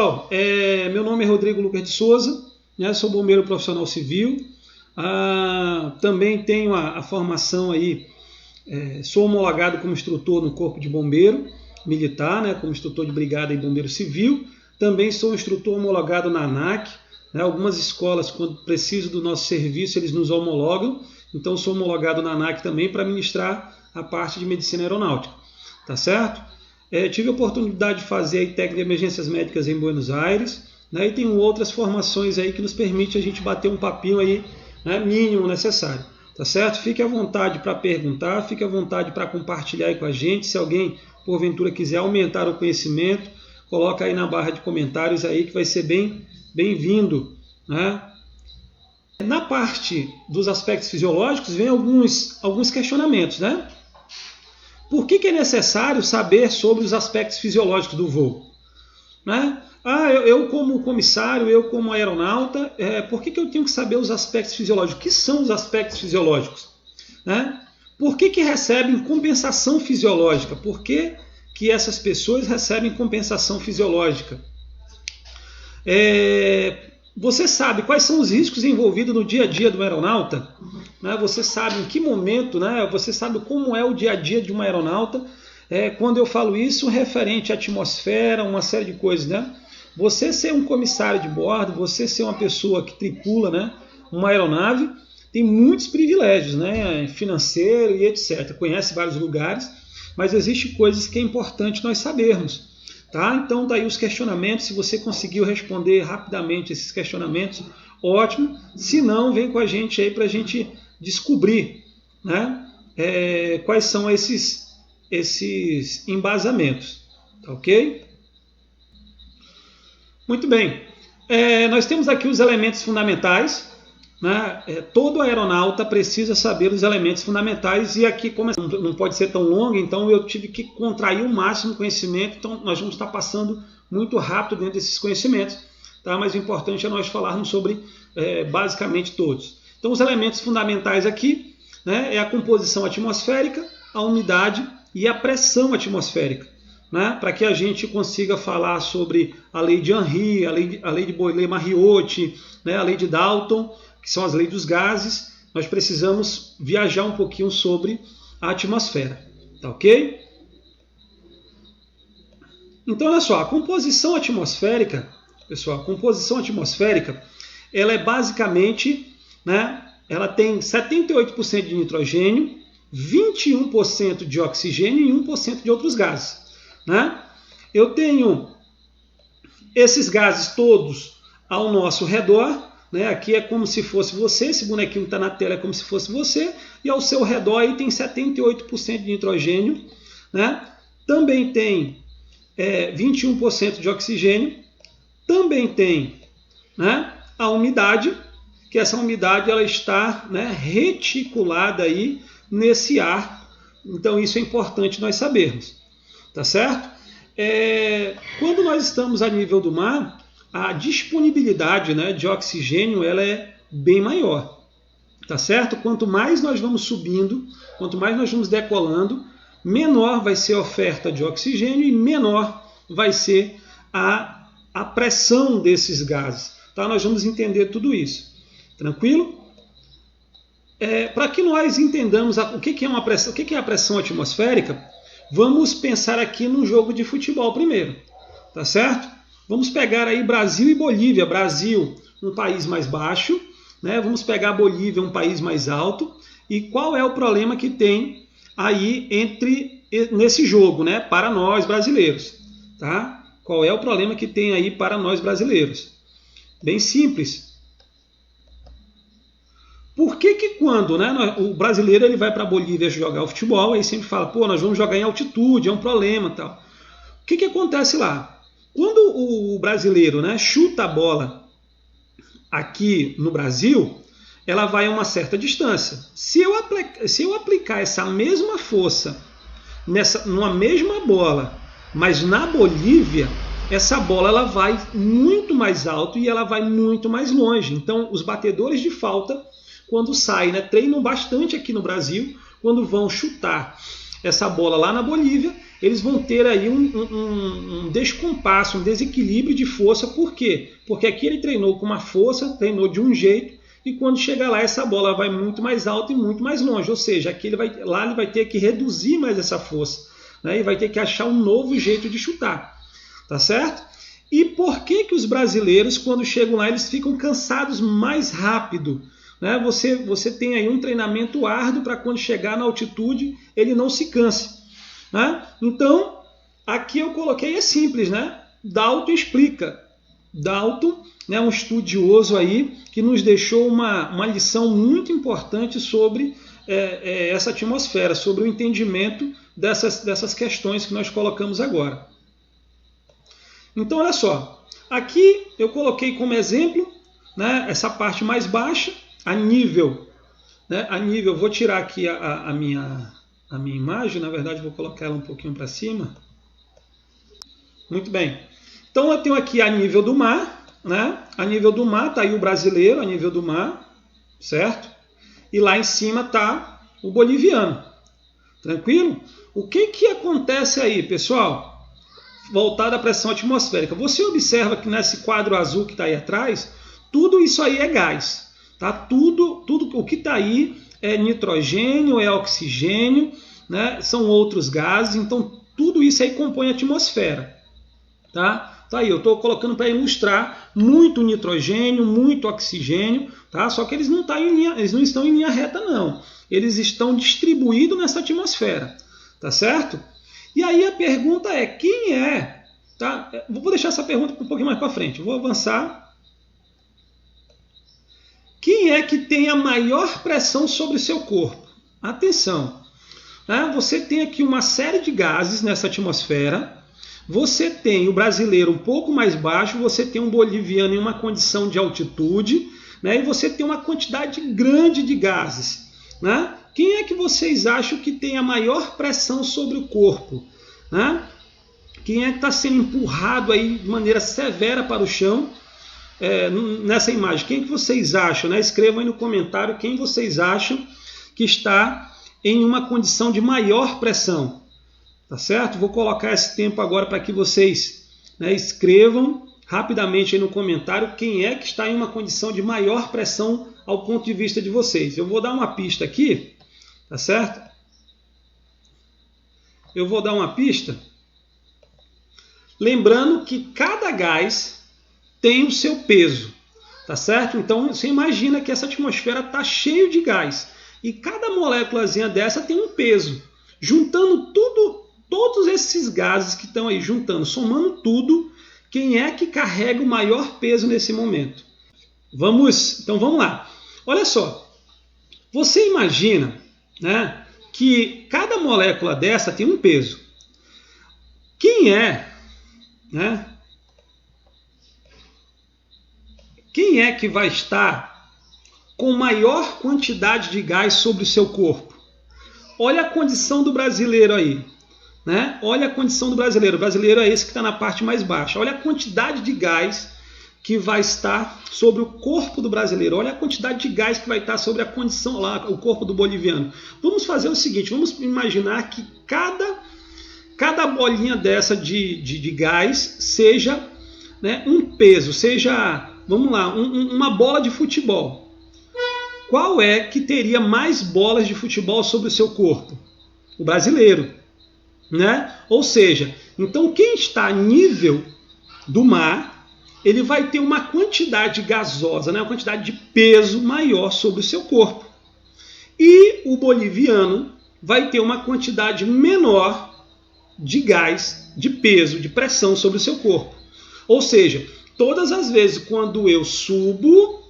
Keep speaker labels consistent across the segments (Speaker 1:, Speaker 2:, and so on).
Speaker 1: pessoal, meu nome é Rodrigo Lucas de Souza, né, sou bombeiro profissional civil, também tenho a formação aí, sou homologado como instrutor no Corpo de Bombeiro Militar, né, como instrutor de brigada e bombeiro civil, também sou instrutor homologado na ANAC, né, algumas escolas, quando precisam do nosso serviço, eles nos homologam, então sou homologado na ANAC também para ministrar a parte de medicina aeronáutica, tá certo? Tive a oportunidade de fazer aí técnica de emergências médicas em Buenos Aires, né, e tenho outras formações aí que nos permite a gente bater um papinho aí, né, mínimo necessário, tá certo? Fique à vontade para perguntar, fique à vontade para compartilhar aí com a gente. Se alguém porventura quiser aumentar o conhecimento, coloca aí na barra de comentários aí que vai ser bem-vindo, né? Na parte dos aspectos fisiológicos vem alguns questionamentos, né? Por que é necessário saber sobre os aspectos fisiológicos do voo? Né? Eu como comissário, eu como aeronauta, por que eu tenho que saber os aspectos fisiológicos? O que são os aspectos fisiológicos? Né? Por que recebem compensação fisiológica? Por que essas pessoas recebem compensação fisiológica? Você sabe quais são os riscos envolvidos no dia a dia do aeronauta? Né? Você sabe em que momento, né? Você sabe como é o dia a dia de uma aeronauta? Quando eu falo isso, referente à atmosfera, uma série de coisas, né? Você ser um comissário de bordo, você ser uma pessoa que tripula, né, uma aeronave, tem muitos privilégios, né, financeiro e etc. Conhece vários lugares, mas existem coisas que é importante nós sabermos. Tá? Então, daí os questionamentos, se você conseguiu responder rapidamente esses questionamentos, ótimo. Se não, vem com a gente aí para a gente descobrir, né, quais são esses embasamentos. Tá ok? Muito bem. Nós temos aqui os elementos fundamentais. Né? Todo aeronauta precisa saber os elementos fundamentais, e aqui, como não pode ser tão longo, então eu tive que contrair o máximo conhecimento, então nós vamos estar passando muito rápido dentro desses conhecimentos, tá? Mas o importante é nós falarmos sobre basicamente todos. Então os elementos fundamentais aqui, né, é a composição atmosférica, a umidade e a pressão atmosférica, né, para que a gente consiga falar sobre a lei de Henry, a lei de Boyle-Mariotti, né, a lei de Dalton, que são as leis dos gases. Nós precisamos viajar um pouquinho sobre a atmosfera, tá ok? Então, olha só, a composição atmosférica, pessoal, a composição atmosférica, ela é basicamente, né, ela tem 78% de nitrogênio, 21% de oxigênio e 1% de outros gases, né? Eu tenho esses gases todos ao nosso redor, né? Aqui é como se fosse você, esse bonequinho que está na tela é como se fosse você, e ao seu redor aí tem 78% de nitrogênio, né? Também tem 21% de oxigênio, também tem, né, a umidade, que essa umidade ela está, né, reticulada aí nesse ar, então isso é importante nós sabermos, tá certo? Quando nós estamos a nível do mar, a disponibilidade, né, de oxigênio ela é bem maior, tá certo? Quanto mais nós vamos subindo, quanto mais nós vamos decolando, menor vai ser a oferta de oxigênio e menor vai ser a pressão desses gases, tá? Nós vamos entender tudo isso, tranquilo? Para que nós entendamos o que é uma pressão, o que é a pressão atmosférica, vamos pensar aqui no jogo de futebol primeiro, tá certo? Vamos pegar aí Brasil e Bolívia. Brasil, um país mais baixo, né? Vamos pegar Bolívia, um país mais alto. E qual é o problema que tem aí nesse jogo, né? Para nós brasileiros, tá? Qual é o problema que tem aí para nós brasileiros? Bem simples. Por que quando, né, o brasileiro ele vai para a Bolívia jogar o futebol, aí sempre fala, pô, nós vamos jogar em altitude, é um problema, tal. O que acontece lá? Quando o brasileiro, né, chuta a bola aqui no Brasil, ela vai a uma certa distância. Se eu aplicar essa mesma força numa mesma bola, mas na Bolívia, essa bola ela vai muito mais alto e ela vai muito mais longe. Então, os batedores de falta, quando saem, né, treinam bastante aqui no Brasil, quando vão chutar essa bola lá na Bolívia, eles vão ter aí um descompasso, um desequilíbrio de força. Por quê? Porque aqui ele treinou com uma força, treinou de um jeito, e quando chega lá, essa bola vai muito mais alta e muito mais longe. Ou seja, aqui ele vai ter que reduzir mais essa força, né? E vai ter que achar um novo jeito de chutar. Tá certo? E por que os brasileiros, quando chegam lá, eles ficam cansados mais rápido? Né? Você tem aí um treinamento árduo para quando chegar na altitude ele não se canse. Né? Então, aqui eu coloquei, é simples, né? Dalton explica. Dalton, né, um estudioso aí que nos deixou uma lição muito importante sobre essa atmosfera, sobre o entendimento dessas questões que nós colocamos agora. Então, olha só, aqui eu coloquei como exemplo, né, essa parte mais baixa, a nível. Né, a nível, vou tirar aqui a minha imagem, na verdade vou colocar ela um pouquinho para cima. Muito bem. Então eu tenho aqui a nível do mar, né? A nível do mar está aí o brasileiro, a nível do mar, certo? E lá em cima está o boliviano. Tranquilo? O que acontece aí, pessoal? Voltado à pressão atmosférica. Você observa que nesse quadro azul que está aí atrás, tudo isso aí é gás. Tá? Tudo o que está aí é nitrogênio, é oxigênio, né? São outros gases. Então, tudo isso aí compõe a atmosfera. Tá? Tá aí, eu estou colocando para ilustrar muito nitrogênio, muito oxigênio. Tá? Só que eles não estão em linha reta, não. Eles estão distribuídos nessa atmosfera. Tá certo? E aí a pergunta é, quem é? Tá? Vou deixar essa pergunta um pouquinho mais para frente. Vou avançar. Quem é que tem a maior pressão sobre o seu corpo? Atenção. Né? Você tem aqui uma série de gases nessa atmosfera. Você tem o brasileiro um pouco mais baixo. Você tem um boliviano em uma condição de altitude. Né? E você tem uma quantidade grande de gases. Né? Quem é que vocês acham que tem a maior pressão sobre o corpo? Né? Quem é que está sendo empurrado aí de maneira severa para o chão nessa imagem? Quem é que vocês acham? Né? Escrevam aí no comentário quem vocês acham que está em uma condição de maior pressão. Tá certo? Vou colocar esse tempo agora para que vocês, né, escrevam rapidamente aí no comentário quem é que está em uma condição de maior pressão ao ponto de vista de vocês. Eu vou dar uma pista aqui. Tá certo? Eu vou dar uma pista. Lembrando que cada gás tem o seu peso. Tá certo? Então você imagina que essa atmosfera está cheia de gás. E cada moléculazinha dessa tem um peso. Juntando todos esses gases que estão aí, somando tudo, quem é que carrega o maior peso nesse momento? Então vamos lá. Olha só. Você imagina, né, que cada molécula dessa tem um peso. Quem é que vai estar com maior quantidade de gás sobre o seu corpo? Olha a condição do brasileiro aí. Né? Olha a condição do brasileiro. O brasileiro é esse que está na parte mais baixa. Olha a quantidade de gás que vai estar sobre o corpo do brasileiro. Olha a quantidade de gás que vai estar sobre a condição lá, o corpo do boliviano. Vamos fazer o seguinte, vamos imaginar que cada bolinha dessa de gás seja, né, um peso, seja, vamos lá, uma bola de futebol. Qual é que teria mais bolas de futebol sobre o seu corpo? O brasileiro. Né? Ou seja, então quem está a nível do mar, ele vai ter uma quantidade gasosa, né? Uma quantidade de peso maior sobre o seu corpo. E o boliviano vai ter uma quantidade menor de gás, de peso, de pressão sobre o seu corpo. Ou seja, todas as vezes quando eu subo,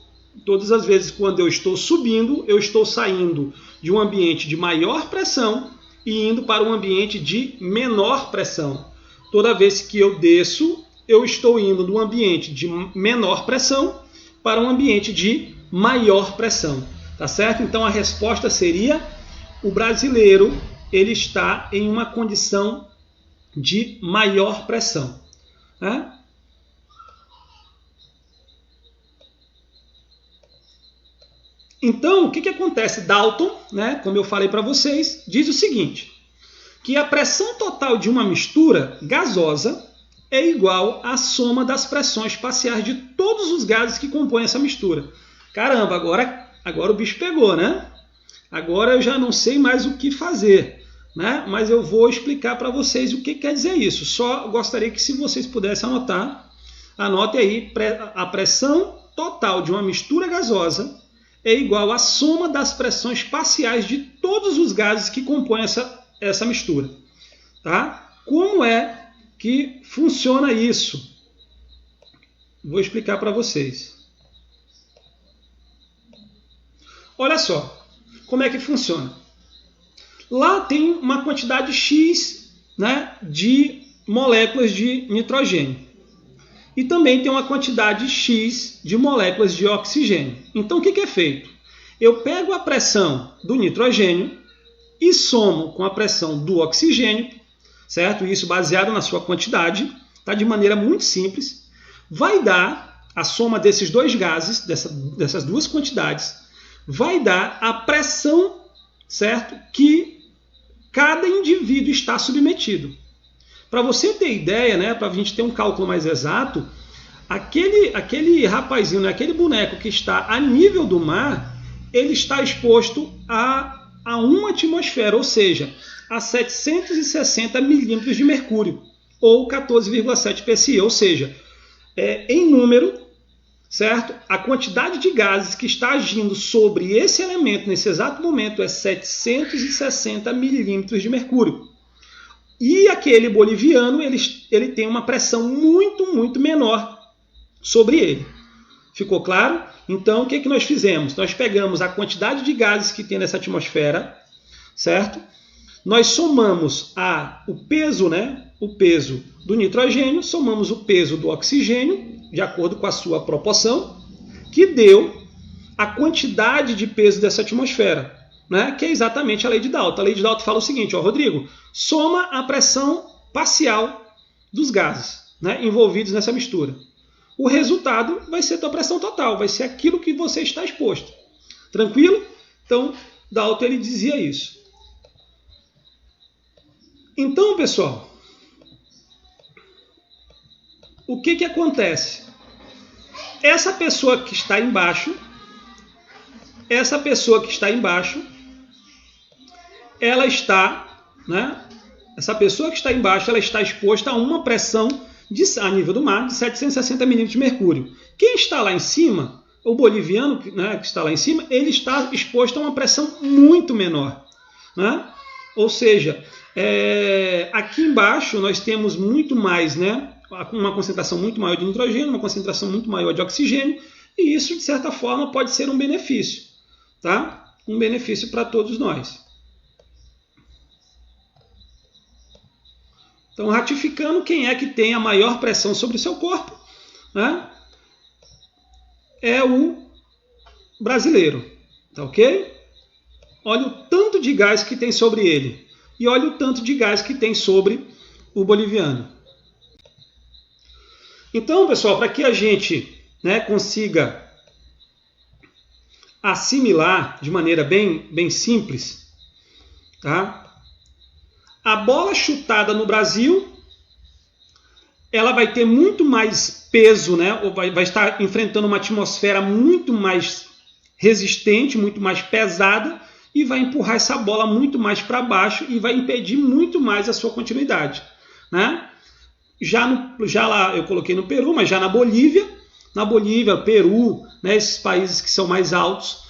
Speaker 1: todas as vezes quando eu estou subindo, eu estou saindo de um ambiente de maior pressão e indo para um ambiente de menor pressão. Toda vez que eu desço, eu estou indo de um ambiente de menor pressão para um ambiente de maior pressão. Tá certo? Então a resposta seria: o brasileiro ele está em uma condição de maior pressão. Né? Então, o que acontece? Dalton, né, como eu falei para vocês, diz o seguinte: que a pressão total de uma mistura gasosa é igual à soma das pressões parciais de todos os gases que compõem essa mistura. Caramba, agora o bicho pegou, né? Agora eu já não sei mais o que fazer, né? Mas eu vou explicar para vocês o que quer dizer isso. Só gostaria que, se vocês pudessem anotar, anote aí: a pressão total de uma mistura gasosa é igual à soma das pressões parciais de todos os gases que compõem essa mistura. Tá? Como é que funciona isso? Vou explicar para vocês. Olha só como é que funciona. Lá tem uma quantidade X, né, de moléculas de nitrogênio. E também tem uma quantidade X de moléculas de oxigênio. Então o que é feito? Eu pego a pressão do nitrogênio e somo com a pressão do oxigênio, certo? Isso baseado na sua quantidade, tá? De maneira muito simples. Vai dar a soma desses dois gases, dessas duas quantidades, vai dar a pressão, certo? Que cada indivíduo está submetido. Para você ter ideia, né, para a gente ter um cálculo mais exato, aquele rapazinho, né, aquele boneco que está a nível do mar, ele está exposto a 1 atmosfera, ou seja, a 760 milímetros de mercúrio, ou 14,7 psi, ou seja, em número, certo? A quantidade de gases que está agindo sobre esse elemento nesse exato momento é 760 milímetros de mercúrio. E aquele boliviano, ele tem uma pressão muito, muito menor sobre ele. Ficou claro? Então, o que nós fizemos? Nós pegamos a quantidade de gases que tem nessa atmosfera, certo? Nós somamos o peso, né? O peso do nitrogênio, somamos o peso do oxigênio, de acordo com a sua proporção, que deu a quantidade de peso dessa atmosfera, né? Que é exatamente a lei de Dalton. A lei de Dalton fala o seguinte, ó, Rodrigo, soma a pressão parcial dos gases, né, envolvidos nessa mistura. O resultado vai ser a tua pressão total, vai ser aquilo que você está exposto. Tranquilo? Então, Dalton ele dizia isso. Então, pessoal, o que acontece? Essa pessoa que está embaixo, ela está, né? Essa pessoa que está embaixo, ela está exposta a uma pressão a nível do mar de 760 milímetros de mercúrio. Quem está lá em cima, o boliviano, né, que está lá em cima, ele está exposto a uma pressão muito menor, né? Ou seja, aqui embaixo nós temos muito mais, né, uma concentração muito maior de nitrogênio, uma concentração muito maior de oxigênio, e isso, de certa forma, pode ser um benefício, tá? Um benefício para todos nós. Então, ratificando, quem é que tem a maior pressão sobre o seu corpo, né? É o brasileiro, tá ok? Olha o tanto de gás que tem sobre ele e olha o tanto de gás que tem sobre o boliviano. Então, pessoal, para que a gente, né, consiga assimilar de maneira bem simples, tá? A bola chutada no Brasil, ela vai ter muito mais peso, né? Ou vai estar enfrentando uma atmosfera muito mais resistente, muito mais pesada, e vai empurrar essa bola muito mais para baixo e vai impedir muito mais a sua continuidade, né? Já lá eu coloquei no Peru, mas já na Bolívia, Peru, né, esses países que são mais altos,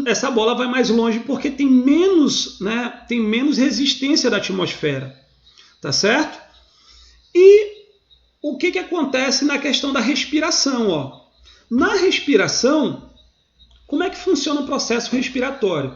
Speaker 1: essa bola vai mais longe porque tem menos, né, tem menos resistência da atmosfera, tá certo? E o que acontece na questão da respiração? Ó? Na respiração, como é que funciona o processo respiratório?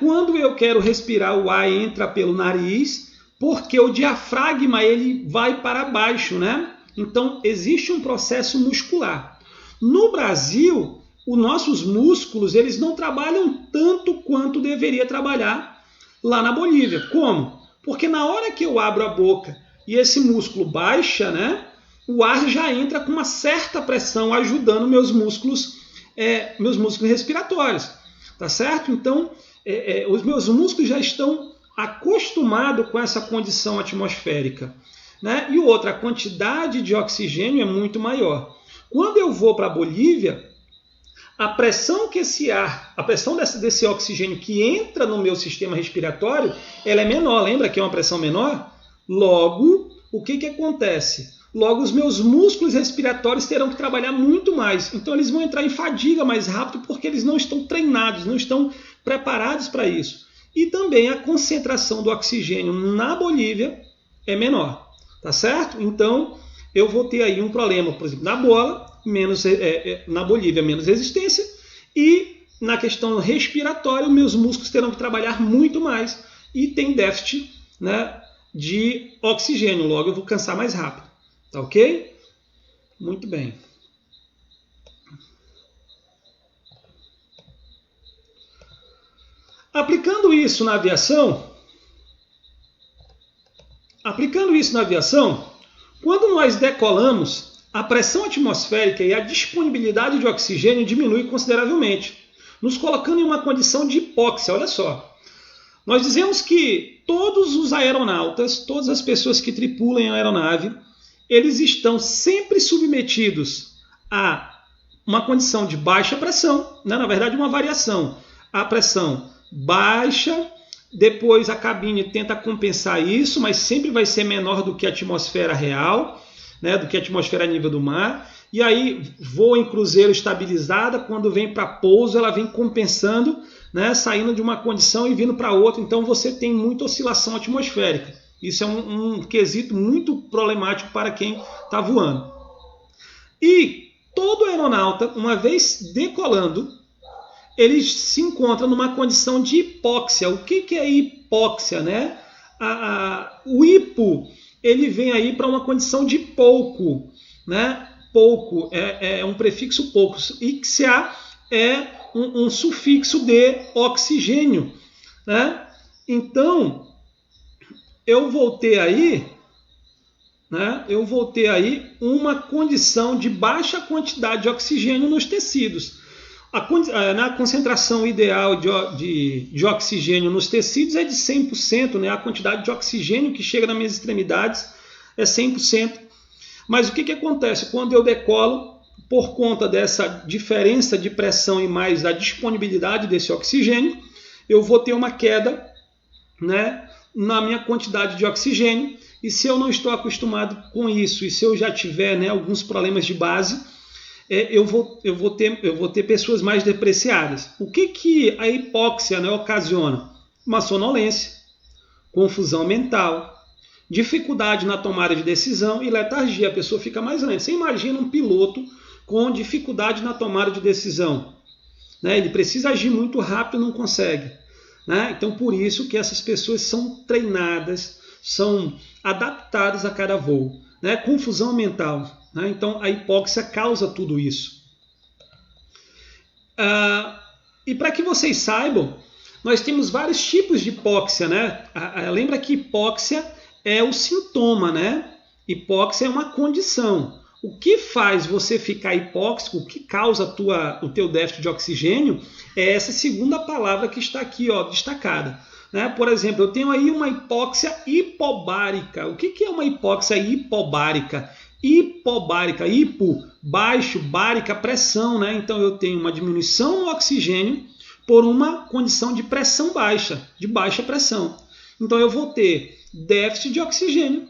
Speaker 1: Quando eu quero respirar, o ar entra pelo nariz, porque o diafragma ele vai para baixo, né? Então, existe um processo muscular. No Brasil, os nossos músculos eles não trabalham tanto quanto deveria trabalhar lá na Bolívia. Como? Porque na hora que eu abro a boca e esse músculo baixa, né, o ar já entra com uma certa pressão, ajudando meus músculos respiratórios. Tá certo? Então, os meus músculos já estão acostumado com essa condição atmosférica, né? E outra, a quantidade de oxigênio é muito maior. Quando eu vou para a Bolívia, a pressão que esse ar, a pressão desse oxigênio que entra no meu sistema respiratório, ela é menor. Lembra que é uma pressão menor? Logo, o que acontece? Logo, os meus músculos respiratórios terão que trabalhar muito mais. Então, eles vão entrar em fadiga mais rápido porque eles não estão treinados, não estão preparados para isso. E também a concentração do oxigênio na Bolívia é menor, tá certo? Então, eu vou ter aí um problema, por exemplo, na bola, na Bolívia, menos resistência, e na questão respiratória, meus músculos terão que trabalhar muito mais e tem déficit, né, de oxigênio. Logo, eu vou cansar mais rápido. Tá ok? Muito bem. Aplicando isso na aviação, quando nós decolamos, a pressão atmosférica e a disponibilidade de oxigênio diminui consideravelmente, nos colocando em uma condição de hipóxia. Olha só, nós dizemos que todos os aeronautas, todas as pessoas que tripulam a aeronave, eles estão sempre submetidos a uma condição de baixa pressão, né? Na verdade, uma variação. A pressão baixa, depois a cabine tenta compensar isso, mas sempre vai ser menor do que a atmosfera real, né? Do que a atmosfera a nível do mar. E aí voa em cruzeiro estabilizada, quando vem para pouso, ela vem compensando, né? Saindo de uma condição e vindo para outra. Então você tem muita oscilação atmosférica. Isso é um quesito muito problemático para quem está voando. E todo aeronauta, uma vez decolando, ele se encontra numa condição de hipóxia. O que é hipóxia, né? O hipo, ele vem aí para uma condição de pouco, né? Pouco é um prefixo pouco. Ixia é um sufixo de oxigênio, né? Então, eu vou ter aí uma condição de baixa quantidade de oxigênio nos tecidos. A concentração ideal de oxigênio nos tecidos é de 100%, né? A quantidade de oxigênio que chega nas minhas extremidades é 100%. Mas o que acontece? Quando eu decolo, por conta dessa diferença de pressão e mais a disponibilidade desse oxigênio, eu vou ter uma queda, né, na minha quantidade de oxigênio. E se eu não estou acostumado com isso, e se eu já tiver, né, alguns problemas de base, eu vou ter pessoas mais depreciadas. O que a hipóxia, né, ocasiona? Uma sonolência, confusão mental, dificuldade na tomada de decisão e letargia. A pessoa fica mais lenta. Você imagina um piloto com dificuldade na tomada de decisão, né? Ele precisa agir muito rápido e não consegue, né? Então, por isso que essas pessoas são treinadas, são adaptadas a cada voo, né? Confusão mental, né? Então, a hipóxia causa tudo isso. E para que vocês saibam, nós temos vários tipos de hipóxia, né? Lembra que hipóxia é o sintoma, né? Hipóxia é uma condição. O que faz você ficar hipóxico, o que causa o teu déficit de oxigênio, é essa segunda palavra que está aqui, ó, destacada, né? Por exemplo, eu tenho aí uma hipóxia hipobárica. O que é uma hipóxia hipobárica? Hipobárica, hipo, baixo, bárica, pressão, né? Então eu tenho uma diminuição no oxigênio por uma condição de pressão baixa, de baixa pressão. Então eu vou ter déficit de oxigênio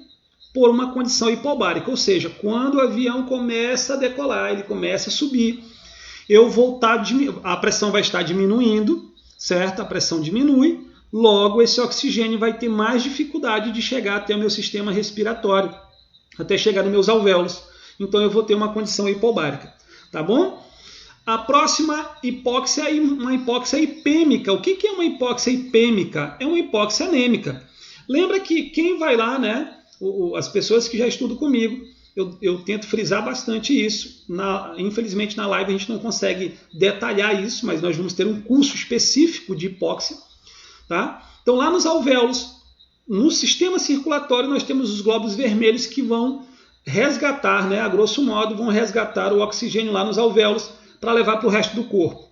Speaker 1: por uma condição hipobárica, ou seja, quando o avião começa a decolar, ele começa a subir, a pressão vai estar diminuindo, certo? A pressão diminui, logo esse oxigênio vai ter mais dificuldade de chegar até o meu sistema respiratório, até chegar nos meus alvéolos. Então eu vou ter uma condição hipobárica, tá bom? A próxima hipóxia é uma hipóxia hipêmica. O que é uma hipóxia hipêmica? É uma hipóxia anêmica. Lembra que quem vai lá, né? As pessoas que já estudam comigo, eu tento frisar bastante isso. Infelizmente na live a gente não consegue detalhar isso, mas nós vamos ter um curso específico de hipóxia, tá? Então lá nos alvéolos, no sistema circulatório, nós temos os glóbulos vermelhos que vão resgatar, né? A grosso modo, vão resgatar o oxigênio lá nos alvéolos para levar para o resto do corpo.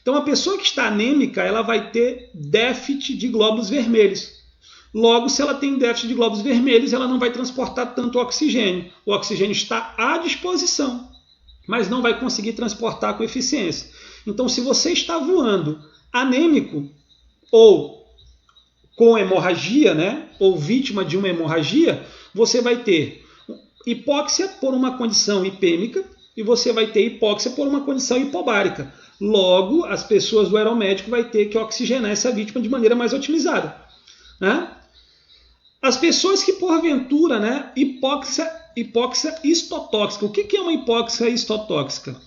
Speaker 1: Então a pessoa que está anêmica, ela vai ter déficit de glóbulos vermelhos. Logo, se ela tem déficit de glóbulos vermelhos, ela não vai transportar tanto oxigênio. O oxigênio está à disposição, mas não vai conseguir transportar com eficiência. Então, se você está voando anêmico ou com hemorragia, né, ou vítima de uma hemorragia, você vai ter hipóxia por uma condição hipêmica e você vai ter hipóxia por uma condição hipobárica. Logo, as pessoas do aeromédico vai ter que oxigenar essa vítima de maneira mais otimizada, né? As pessoas que, porventura, né, hipóxia histotóxica. O que é uma hipóxia histotóxica?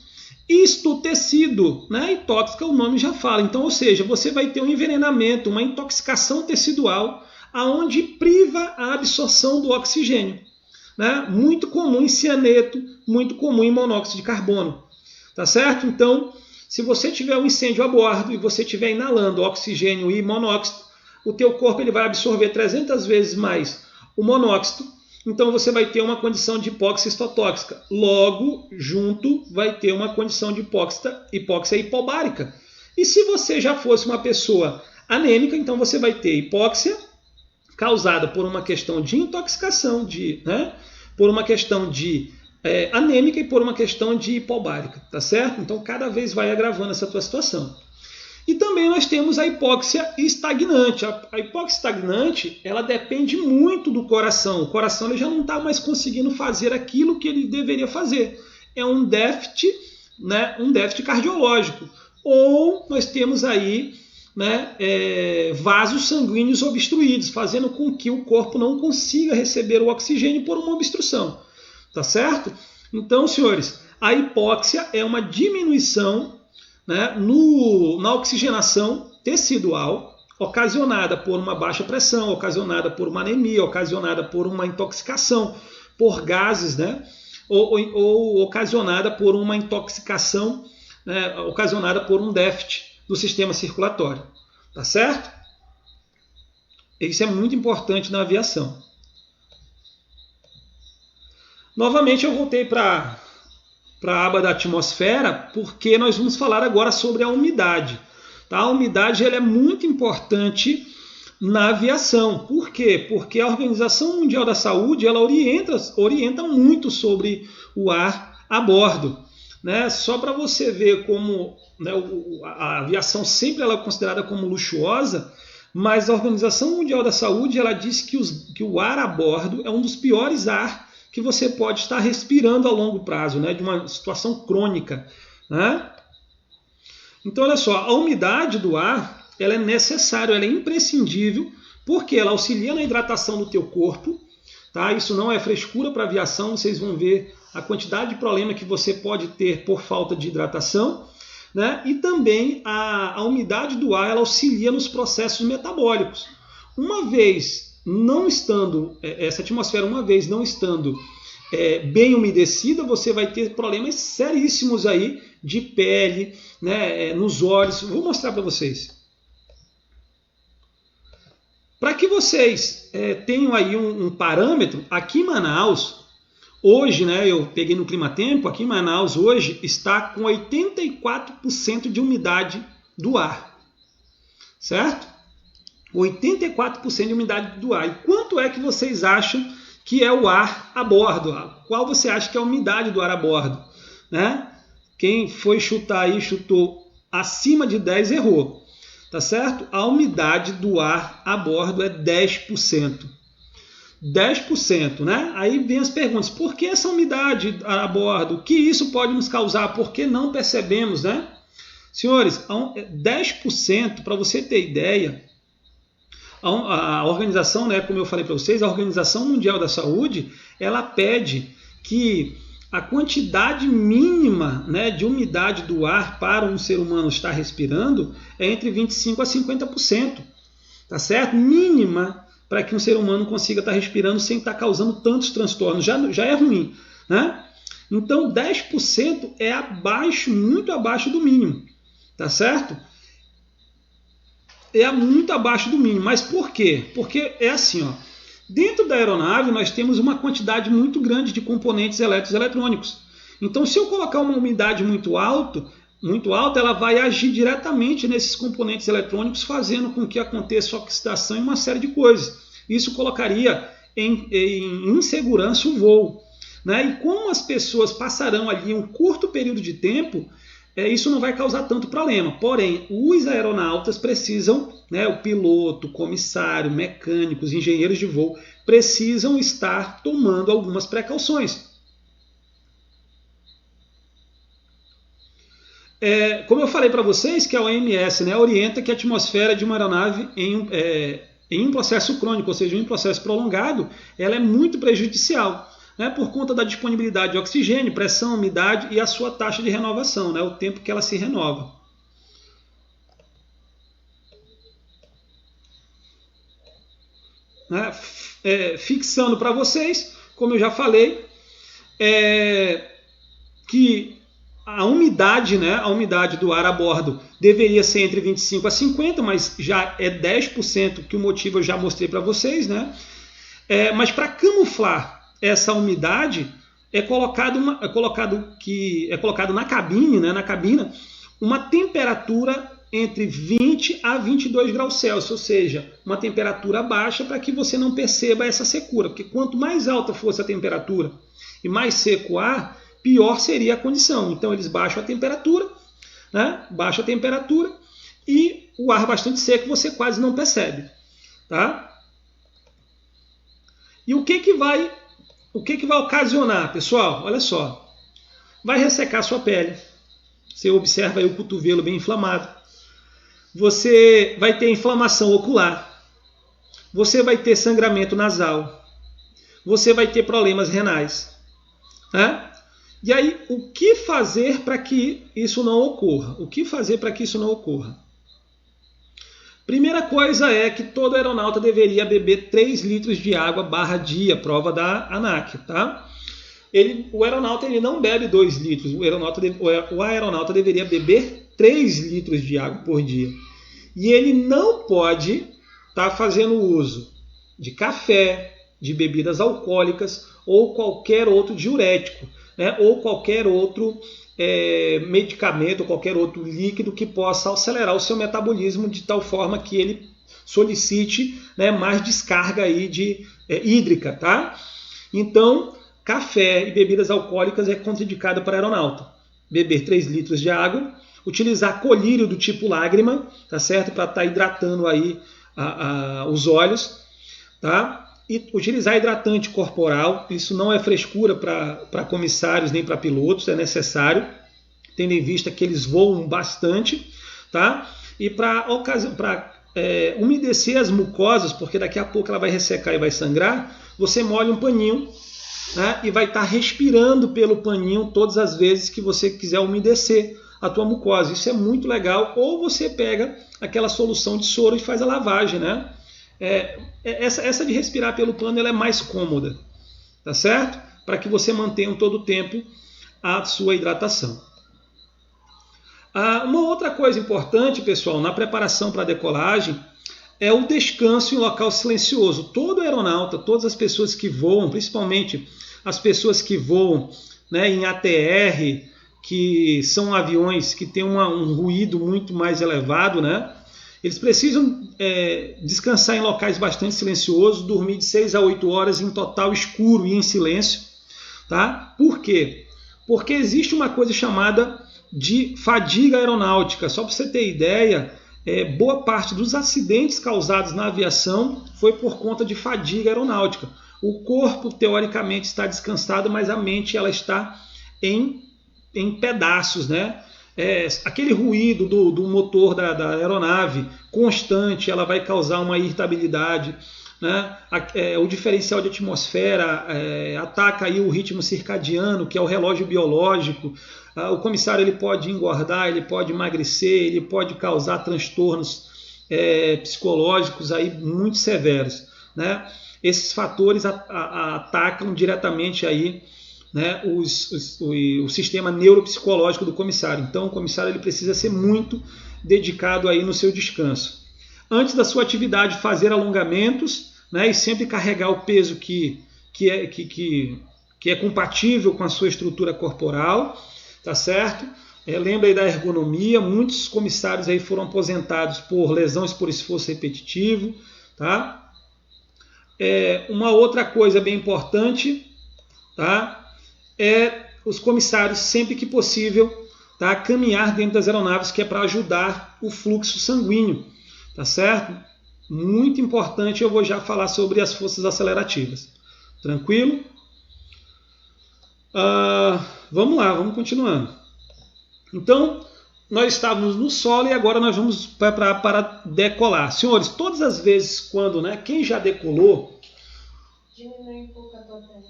Speaker 1: Histo, tecido, né? E tóxica, o nome já fala. Então, ou seja, você vai ter um envenenamento, uma intoxicação tecidual, aonde priva a absorção do oxigênio, né? Muito comum em cianeto, muito comum em monóxido de carbono. Tá certo? Então, se você tiver um incêndio a bordo e você estiver inalando oxigênio e monóxido, o teu corpo ele vai absorver 300 vezes mais o monóxido. Então você vai ter uma condição de hipóxia histotóxica. Logo, junto, vai ter uma condição de hipóxia hipobárica. E se você já fosse uma pessoa anêmica, então você vai ter hipóxia causada por uma questão de intoxicação, por uma questão de anêmica e por uma questão de hipobárica. Tá certo? Então cada vez vai agravando essa tua situação. E também nós temos a hipóxia estagnante. A hipóxia estagnante, ela depende muito do coração. O coração ele já não está mais conseguindo fazer aquilo que ele deveria fazer. É um déficit, né, um déficit cardiológico. Ou nós temos aí, né, vasos sanguíneos obstruídos, fazendo com que o corpo não consiga receber o oxigênio por uma obstrução. Tá certo? Então, senhores, a hipóxia é uma diminuição, né, na oxigenação tecidual, ocasionada por uma baixa pressão, ocasionada por uma anemia, ocasionada por uma intoxicação por gases, né, ou ocasionada por uma intoxicação, né, ocasionada por um déficit do sistema circulatório. Tá certo? Isso é muito importante na aviação. Novamente eu voltei para a aba da atmosfera, porque nós vamos falar agora sobre a umidade. Tá? A umidade ela é muito importante na aviação. Por quê? Porque a Organização Mundial da Saúde ela orienta muito sobre o ar a bordo. Né? Só para você ver como, né, a aviação sempre ela é considerada como luxuosa, mas a Organização Mundial da Saúde ela diz que o ar a bordo é um dos piores ar que você pode estar respirando a longo prazo, né, de uma situação crônica. Né? Então, olha só, a umidade do ar ela é necessária, ela é imprescindível, porque ela auxilia na hidratação do teu corpo. Tá? Isso não é frescura para a aviação, vocês vão ver a quantidade de problema que você pode ter por falta de hidratação. Né? E também a umidade do ar ela auxilia nos processos metabólicos. Uma vez não estando, essa atmosfera uma vez não estando bem umedecida, você vai ter problemas seríssimos aí de pele, né, nos olhos. Vou mostrar para vocês. Para que vocês tenham aí um parâmetro, aqui em Manaus, hoje, né, eu peguei no Climatempo, aqui em Manaus hoje está com 84% de umidade do ar, certo? 84% de umidade do ar. E quanto é que vocês acham que é o ar a bordo? Qual você acha que é a umidade do ar a bordo? Né? Quem foi chutar aí, chutou acima de 10, errou. Tá certo? A umidade do ar a bordo é 10%. 10%, né? Aí vem as perguntas, por que essa umidade a bordo? O que isso pode nos causar? Por que não percebemos, né? Senhores, 10%, para você ter ideia, a organização, né, como eu falei para vocês, a Organização Mundial da Saúde, ela pede que a quantidade mínima, né, de umidade do ar para um ser humano estar respirando é entre 25% a 50%. Tá certo? Mínima para que um ser humano consiga estar respirando sem estar causando tantos transtornos. Já é ruim. Né? Então 10% é abaixo, muito abaixo do mínimo. Tá certo? É muito abaixo do mínimo. Mas por quê? Porque é assim, ó. Dentro da aeronave nós temos uma quantidade muito grande de componentes elétricos e eletrônicos. Então, se eu colocar uma umidade muito alta, ela vai agir diretamente nesses componentes eletrônicos, fazendo com que aconteça oxidação e uma série de coisas. Isso colocaria em insegurança o voo, né? E como as pessoas passarão ali um curto período de tempo, isso não vai causar tanto problema. Porém, os aeronautas precisam, né, o piloto, comissário, mecânicos, engenheiros de voo, precisam estar tomando algumas precauções. Como eu falei para vocês, que a OMS, né, orienta que a atmosfera de uma aeronave em um processo crônico, ou seja, em um processo prolongado, ela é muito prejudicial, né, por conta da disponibilidade de oxigênio, pressão, umidade e a sua taxa de renovação, né, o tempo que ela se renova. Né, fixando para vocês, como eu já falei, que a umidade, né, a umidade do ar a bordo deveria ser entre 25 a 50, mas já é 10%, que o motivo eu já mostrei para vocês, né? Mas para camuflar essa umidade é colocado na cabine, né, na cabina, uma temperatura entre 20 a 22 graus Celsius, ou seja, uma temperatura baixa para que você não perceba essa secura, porque quanto mais alta fosse a temperatura e mais seco o ar, pior seria a condição. Então eles baixam a temperatura, né? Baixa a temperatura e o ar bastante seco você quase não percebe, tá? E o que vai ocasionar, pessoal? Olha só, vai ressecar sua pele. Você observa aí o cotovelo bem inflamado. Você vai ter inflamação ocular. Você vai ter sangramento nasal. Você vai ter problemas renais, né? E aí, o que fazer para que isso não ocorra? O que fazer para que isso não ocorra? Primeira coisa é que todo aeronauta deveria beber 3 litros de água barra dia, prova da ANAC, tá? O aeronauta ele não bebe 2 litros, o aeronauta deveria beber 3 litros de água por dia. E ele não pode estar fazendo uso de café, de bebidas alcoólicas ou qualquer outro diurético, né, ou qualquer outro medicamento, ou qualquer outro líquido que possa acelerar o seu metabolismo de tal forma que ele solicite, né, mais descarga aí hídrica, tá? Então, café e bebidas alcoólicas é contraindicado para aeronauta. Beber 3 litros de água, utilizar colírio do tipo lágrima, tá certo? Para estar hidratando aí os olhos, tá? E utilizar hidratante corporal, isso não é frescura para comissários nem para pilotos, é necessário, tendo em vista que eles voam bastante, tá? E para umedecer as mucosas, porque daqui a pouco ela vai ressecar e vai sangrar, você molha um paninho, né? E vai estar respirando pelo paninho todas as vezes que você quiser umedecer a tua mucosa. Isso é muito legal. Ou você pega aquela solução de soro e faz a lavagem, né? Essa de respirar pelo pano ela é mais cômoda, tá certo? Para que você mantenha todo o tempo a sua hidratação. Uma outra coisa importante, pessoal, na preparação para a decolagem é o descanso em local silencioso. Todo aeronauta, todas as pessoas que voam, principalmente as pessoas que voam, né, em ATR, que são aviões que têm um ruído muito mais elevado, né? Eles precisam descansar em locais bastante silenciosos, dormir de 6 a 8 horas em total escuro e em silêncio. Tá? Por quê? Porque existe uma coisa chamada de fadiga aeronáutica. Só para você ter ideia, boa parte dos acidentes causados na aviação foi por conta de fadiga aeronáutica. O corpo, teoricamente, está descansado, mas a mente ela está em pedaços, né? Aquele ruído do motor da aeronave constante, ela vai causar uma irritabilidade, né? O diferencial de atmosfera ataca aí o ritmo circadiano, que é o relógio biológico. O comissário ele pode engordar, ele pode emagrecer, ele pode causar transtornos psicológicos aí muito severos, né? Esses fatores atacam diretamente aí, né, o sistema neuropsicológico do comissário. Então o comissário ele precisa ser muito dedicado aí no seu descanso. Antes da sua atividade, fazer alongamentos, né, e sempre carregar o peso que é compatível com a sua estrutura corporal, tá certo? Lembra aí da ergonomia, muitos comissários aí foram aposentados por lesões por esforço repetitivo, tá? Uma outra coisa bem importante, tá? É os comissários, sempre que possível, tá? Caminhar dentro das aeronaves, que é para ajudar o fluxo sanguíneo, tá certo? Muito importante, eu vou já falar sobre as forças acelerativas. Tranquilo? Vamos lá, vamos continuando. Então, nós estávamos no solo e agora nós vamos para decolar. Senhores, todas as vezes quando, né, quem já decolou...
Speaker 2: Diminui um pouco a tua tela.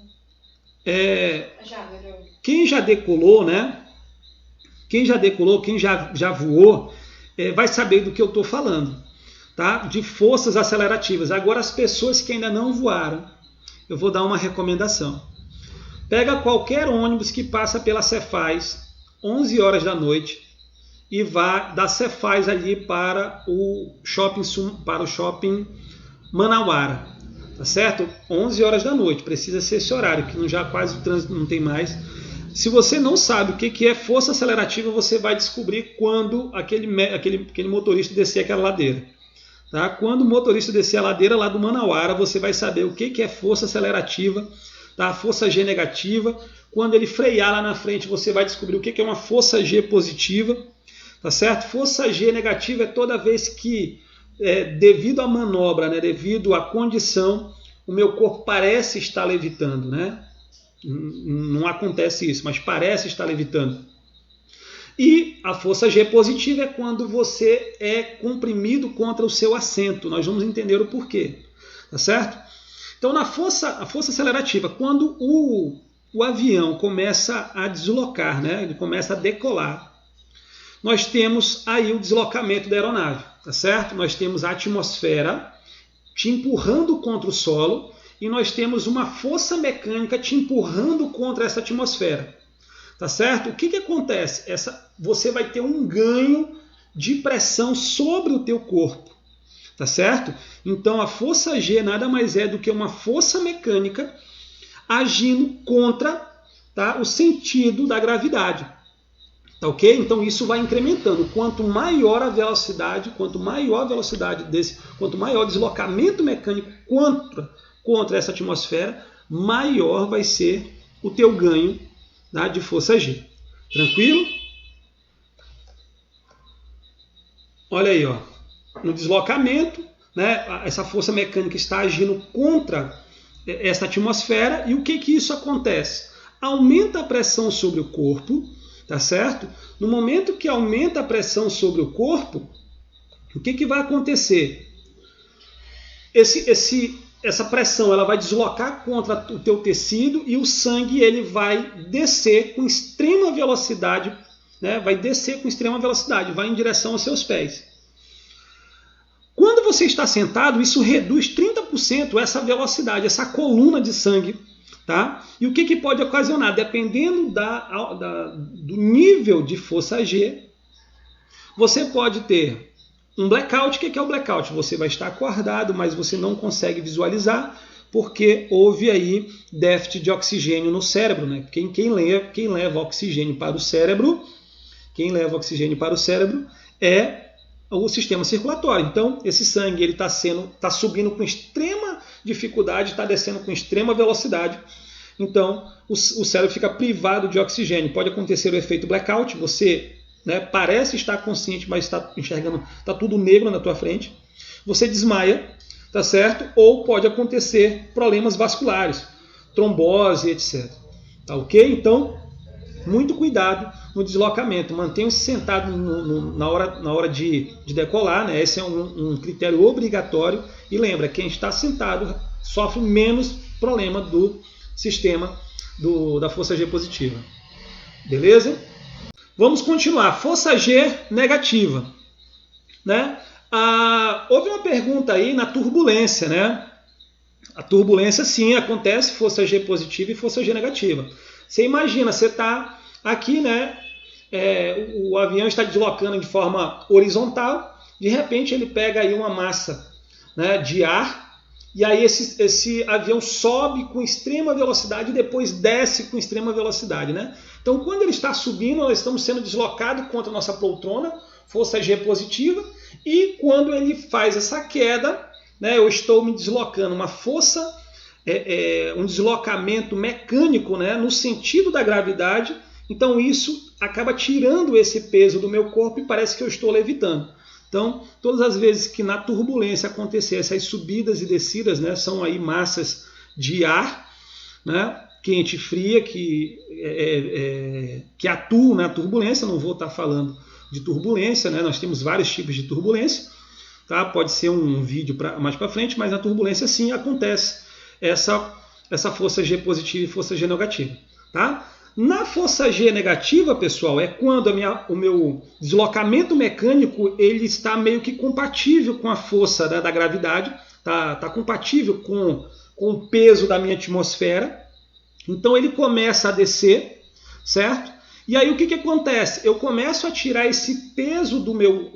Speaker 1: Quem já decolou, né? Quem já decolou, quem já voou, vai saber do que eu estou falando, tá? De forças acelerativas. Agora, as pessoas que ainda não voaram, eu vou dar uma recomendação. Pega qualquer ônibus que passa pela Cefaz, 11 horas da noite, e vá da Cefaz ali para o shopping Manauara, tá certo? 11 horas da noite, precisa ser esse horário, que já quase o trânsito não tem mais. Se você não sabe o que é força acelerativa, você vai descobrir quando aquele motorista descer aquela ladeira. Tá? Quando o motorista descer a ladeira lá do Manauara, você vai saber o que é força acelerativa, tá? Força G negativa. Quando ele frear lá na frente, você vai descobrir o que é uma força G positiva. Tá certo? Força G negativa é toda vez que, devido à manobra, né, devido à condição, o meu corpo parece estar levitando, né? Não acontece isso, mas parece estar levitando. E a força G positiva é quando você é comprimido contra o seu assento. Nós vamos entender o porquê, tá certo? Então, a força acelerativa, quando o avião começa a deslocar, né? Ele começa a decolar, nós temos aí o deslocamento da aeronave, tá certo? Nós temos a atmosfera te empurrando contra o solo e nós temos uma força mecânica te empurrando contra essa atmosfera, tá certo? O que acontece? Você vai ter um ganho de pressão sobre o teu corpo, tá certo? Então a força G nada mais é do que uma força mecânica agindo contra, tá, o sentido da gravidade. Tá, ok? Então isso vai incrementando. Quanto maior a velocidade, quanto maior o deslocamento mecânico contra essa atmosfera, maior vai ser o teu ganho, tá, de força G. Tranquilo? Olha aí, ó. No deslocamento, né, essa força mecânica está agindo contra essa atmosfera e o que isso acontece? Aumenta a pressão sobre o corpo. Tá certo? No momento que aumenta a pressão sobre o corpo, o que vai acontecer? Essa pressão ela vai deslocar contra o teu tecido e o sangue ele vai descer com extrema velocidade, né? Vai descer com extrema velocidade, vai em direção aos seus pés. Quando você está sentado, isso reduz 30% essa velocidade, essa coluna de sangue. Tá? E o que pode ocasionar? Dependendo do nível de força G, você pode ter um blackout. O que é o blackout? Você vai estar acordado, mas você não consegue visualizar, porque houve aí déficit de oxigênio no cérebro. Né? Quem leva oxigênio para o cérebro, é o sistema circulatório. Então, esse sangue está subindo com extrema dificuldade, está descendo com extrema velocidade. Então, o cérebro fica privado de oxigênio. Pode acontecer o efeito blackout. Você, né, parece estar consciente, mas está enxergando, está tudo negro na tua frente. Você desmaia, tá certo? Ou pode acontecer problemas vasculares, trombose, etc. Tá ok? Então, muito cuidado no deslocamento. Mantenha-se sentado na hora de decolar, né? Esse é um critério obrigatório. E lembra, quem está sentado sofre menos problema do sistema da força G positiva. Beleza? Vamos continuar. Força G negativa. Né? Houve uma pergunta aí na turbulência, né? A turbulência sim acontece, força G positiva e força G negativa. Você imagina, você está aqui, né? O avião está deslocando de forma horizontal, de repente ele pega aí uma massa, né, de ar, e aí esse avião sobe com extrema velocidade e depois desce com extrema velocidade. Né? Então quando ele está subindo, nós estamos sendo deslocados contra a nossa poltrona, força G positiva, e quando ele faz essa queda, né, eu estou me deslocando, uma força, um deslocamento mecânico, né, no sentido da gravidade, então isso acaba tirando esse peso do meu corpo e parece que eu estou levitando. Então, todas as vezes que na turbulência acontecer essas subidas e descidas, né, são aí massas de ar, né, quente e fria, que atuam na turbulência. Não vou estar falando de turbulência, né, nós temos vários tipos de turbulência, tá? Pode ser um vídeo mais para frente, mas na turbulência sim acontece essa força G positiva e força G negativa. Tá? Na força G negativa, pessoal, é quando o meu deslocamento mecânico ele está meio que compatível com a força da gravidade, tá compatível com o peso da minha atmosfera. Então ele começa a descer, certo? E aí o que acontece? Eu começo a tirar esse peso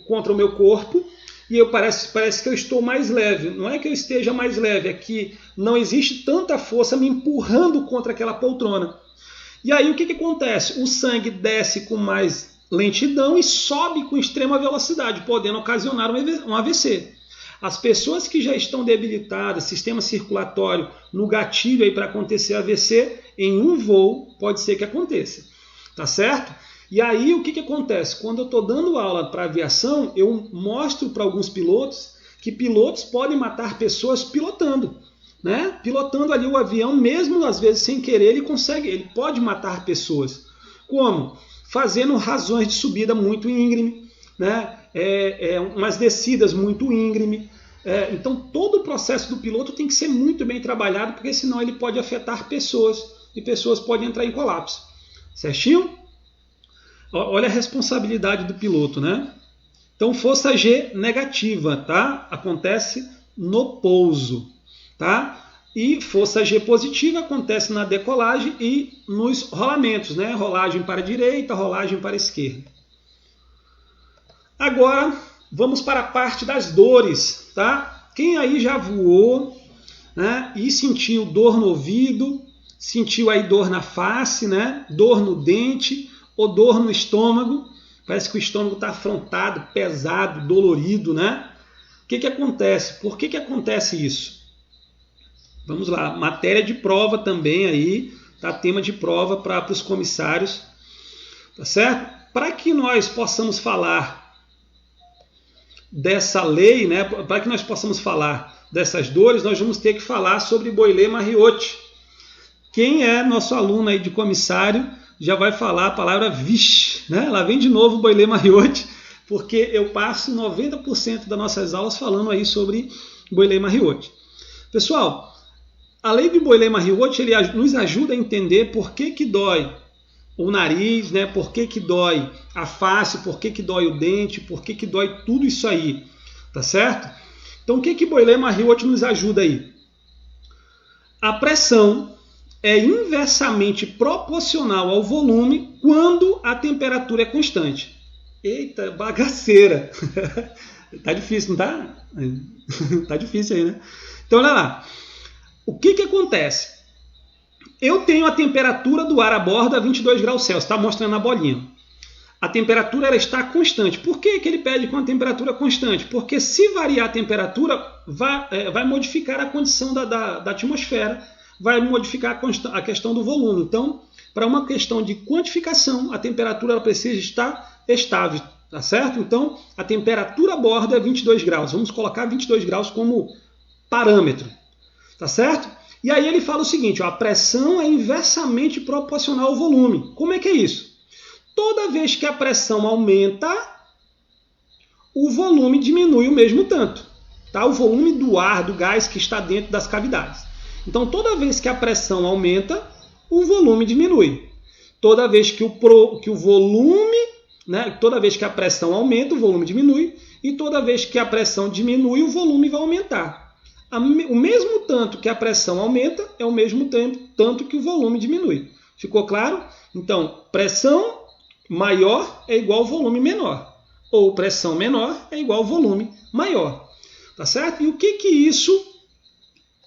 Speaker 1: contra o meu corpo e parece que eu estou mais leve. Não é que eu esteja mais leve, é que não existe tanta força me empurrando contra aquela poltrona. E aí o que acontece? O sangue desce com mais lentidão e sobe com extrema velocidade, podendo ocasionar um AVC. As pessoas que já estão debilitadas, sistema circulatório no gatilho aí para acontecer AVC, em um voo pode ser que aconteça. Tá certo? E aí o que acontece? Quando eu estou dando aula para aviação, eu mostro para alguns pilotos que pilotos podem matar pessoas pilotando. Né? Pilotando ali o avião, mesmo às vezes sem querer, ele pode matar pessoas. Como? Fazendo razões de subida muito íngreme, né? Umas descidas muito íngreme. Então todo o processo do piloto tem que ser muito bem trabalhado, porque senão ele pode afetar pessoas e pessoas podem entrar em colapso. Certinho? Olha a responsabilidade do piloto, né? Então força G negativa, tá? Acontece no pouso. Tá? E força G positiva acontece na decolagem e nos rolamentos, né? Rolagem para a direita, rolagem para a esquerda. Agora vamos para a parte das dores, tá? Quem aí já voou, né, e sentiu dor no ouvido, sentiu aí dor na face, né? Dor no dente ou dor no estômago, parece que o estômago está afrontado, pesado, dolorido, né? O que acontece? Por que acontece isso? Vamos lá, matéria de prova também aí, tá? Tema de prova para os comissários, tá certo? Para que nós possamos falar dessa lei, né? Para que nós possamos falar dessas dores, nós vamos ter que falar sobre Boilet-Mariotte. Quem é nosso aluno aí de comissário já vai falar a palavra vixe, né? Lá vem de novo Boilet-Mariotte, porque eu passo 90% das nossas aulas falando aí sobre Boilet-Mariotte. Pessoal, a lei de Boilet-Mariotte ele nos ajuda a entender por que dói o nariz, né? Por que dói a face, por que dói o dente, por que dói tudo isso aí, tá certo? Então o que Boilet-Mariotte nos ajuda aí? A pressão é inversamente proporcional ao volume quando a temperatura é constante. Eita, bagaceira! Tá difícil, não tá? Tá difícil aí, né? Então olha lá. O que acontece? Eu tenho a temperatura do ar a bordo a 22 graus Celsius, está mostrando na bolinha. A temperatura ela está constante. Por que ele pede com a temperatura constante? Porque se variar a temperatura, vai modificar a condição da atmosfera, vai modificar a questão do volume. Então, para uma questão de quantificação, a temperatura ela precisa estar estável, tá certo? Então, a temperatura a bordo é 22 graus. Vamos colocar 22 graus como parâmetro. Tá certo? E aí ele fala o seguinte, ó, a pressão é inversamente proporcional ao volume. Como é que é isso? Toda vez que a pressão aumenta, o volume diminui o mesmo tanto. Tá? O volume do ar, do gás que está dentro das cavidades. Então toda vez que a pressão aumenta, o volume diminui. Toda vez que o volume, né, toda vez que a pressão aumenta, o volume diminui. E toda vez que a pressão diminui, o volume vai aumentar. O mesmo tanto que a pressão aumenta é o mesmo tanto que o volume diminui. Ficou claro? Então, pressão maior é igual volume menor. Ou pressão menor é igual volume maior. Tá certo? E o que isso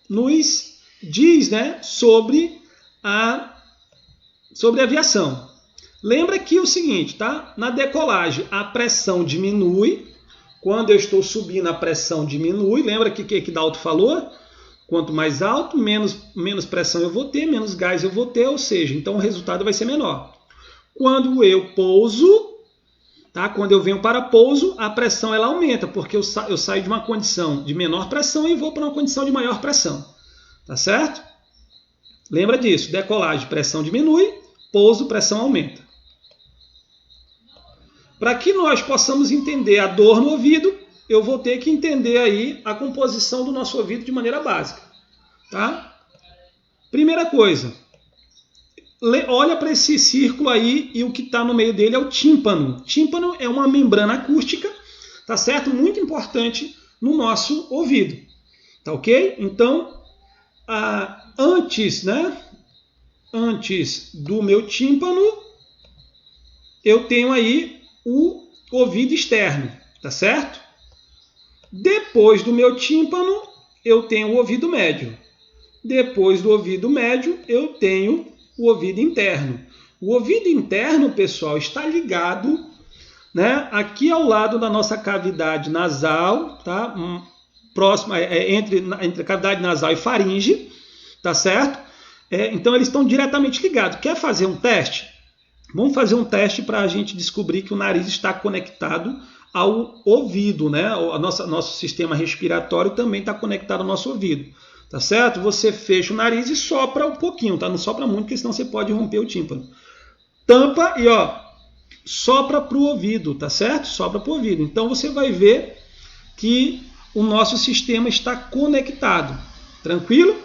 Speaker 1: nos diz, né, sobre a aviação? Lembra que o seguinte, tá? Na decolagem, a pressão diminui Quando eu estou subindo, a pressão diminui. Lembra que Dalton falou? Quanto mais alto, menos pressão eu vou ter, menos gás eu vou ter, ou seja, então o resultado vai ser menor. Quando eu pouso, tá? Quando eu venho para pouso, a pressão ela aumenta, porque eu saio de uma condição de menor pressão e vou para uma condição de maior pressão. Tá certo? Lembra disso, decolagem, pressão diminui, pouso, pressão aumenta. Para que nós possamos entender a dor no ouvido, eu vou ter que entender aí a composição do nosso ouvido de maneira básica. Tá? Primeira coisa, olha para esse círculo aí e o que está no meio dele é o tímpano. Tímpano é uma membrana acústica, tá certo? Muito importante no nosso ouvido. Tá ok? Então, antes do meu tímpano, eu tenho aí o ouvido externo, tá certo? Depois do meu tímpano, eu tenho o ouvido médio. Depois do ouvido médio, eu tenho o ouvido interno. O ouvido interno, pessoal, está ligado, né, aqui ao lado da nossa cavidade nasal, tá? Próximo, entre a cavidade nasal e faringe, tá certo? Então eles estão diretamente ligados. Quer fazer um teste? Vamos fazer um teste para a gente descobrir que o nariz está conectado ao ouvido, né? Nosso sistema respiratório também está conectado ao nosso ouvido, tá certo? Você fecha o nariz e sopra um pouquinho, tá? Não sopra muito, porque senão você pode romper o tímpano. Tampa e sopra para o ouvido, tá certo? Sopra para o ouvido. Então você vai ver que o nosso sistema está conectado, tranquilo?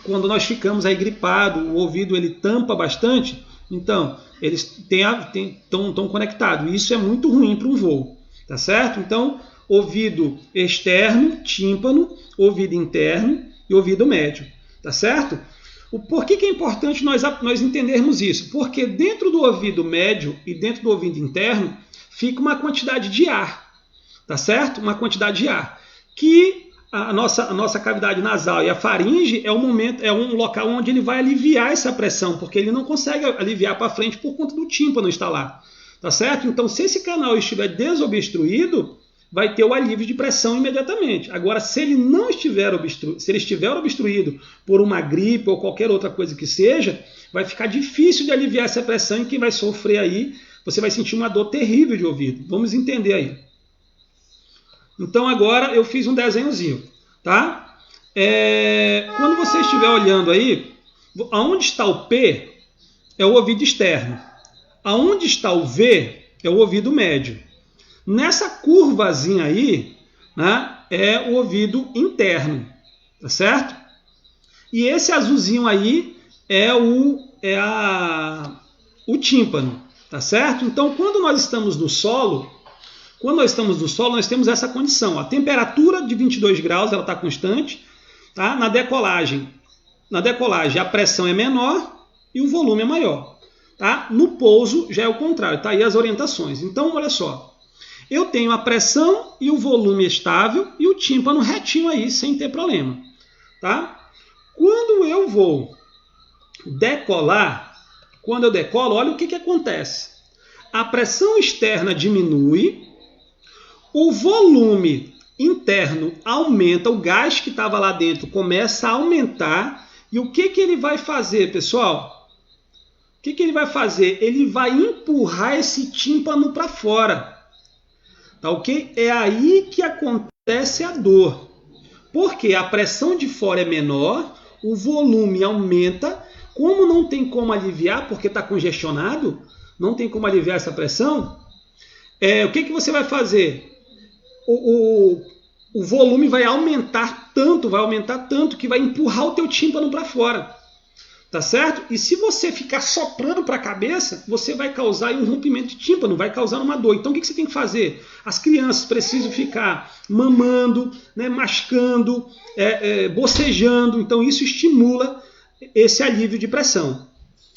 Speaker 1: Quando nós ficamos aí gripados, o ouvido ele tampa bastante, então eles estão conectados. Isso é muito ruim para um voo, tá certo? Então, ouvido externo, tímpano, ouvido interno e ouvido médio, tá certo? Por que é importante nós entendermos isso? Porque dentro do ouvido médio e dentro do ouvido interno fica uma quantidade de ar, tá certo? Uma quantidade de ar que a nossa cavidade nasal e a faringe é um local onde ele vai aliviar essa pressão, porque ele não consegue aliviar para frente por conta do tímpano estar lá, tá certo? Então, se esse canal estiver desobstruído, vai ter o alívio de pressão imediatamente. Agora, se ele não estiver se ele estiver obstruído por uma gripe ou qualquer outra coisa que seja, vai ficar difícil de aliviar essa pressão e quem vai sofrer aí, você vai sentir uma dor terrível de ouvido. Vamos entender aí. Então agora eu fiz um desenhozinho, tá? Quando você estiver olhando aí, aonde está o P é o ouvido externo. Aonde está o V é o ouvido médio. Nessa curvazinha aí, né, é o ouvido interno, tá certo? E esse azulzinho aí é o tímpano, tá certo? Então quando nós estamos no solo, nós temos essa condição. A temperatura de 22 graus ela está constante. Tá? Na decolagem, a pressão é menor e o volume é maior. Tá? No pouso já é o contrário. Tá aí as orientações. Então, olha só. Eu tenho a pressão e o volume estável e o tímpano retinho aí, sem ter problema. Tá? Quando eu vou decolar, olha o que acontece. A pressão externa diminui, o volume interno aumenta, o gás que estava lá dentro começa a aumentar. E o que ele vai fazer, pessoal? O que ele vai fazer? Ele vai empurrar esse tímpano para fora. Tá ok? É aí que acontece a dor. Porque a pressão de fora é menor, o volume aumenta. Como não tem como aliviar, porque está congestionado, não tem como aliviar essa pressão, o que você vai fazer? O volume vai aumentar tanto que vai empurrar o teu tímpano para fora, tá certo? E se você ficar soprando para a cabeça, você vai causar um rompimento de tímpano, vai causar uma dor. Então o que você tem que fazer? As crianças precisam ficar mamando, né, mascando, bocejando. Então isso estimula esse alívio de pressão,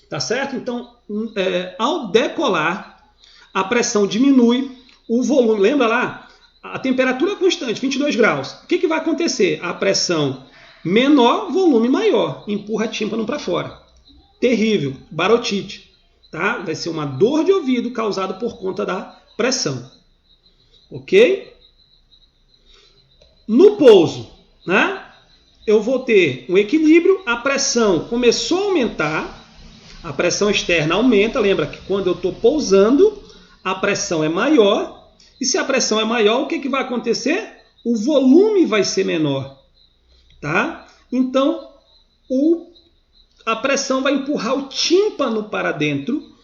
Speaker 1: tá certo? Então ao decolar, a pressão diminui, o volume, lembra lá? A temperatura é constante, 22 graus. O que vai acontecer? A pressão menor, volume maior. Empurra tímpano para fora. Terrível. Barotite. Tá? Vai ser uma dor de ouvido causada por conta da pressão. Ok? No pouso, né? Eu vou ter um equilíbrio, a pressão começou a aumentar, a pressão externa aumenta, lembra que quando eu estou pousando, a pressão é maior, e se a pressão é maior, o que vai acontecer? O volume vai ser menor, tá? Então, a pressão vai empurrar o tímpano para dentro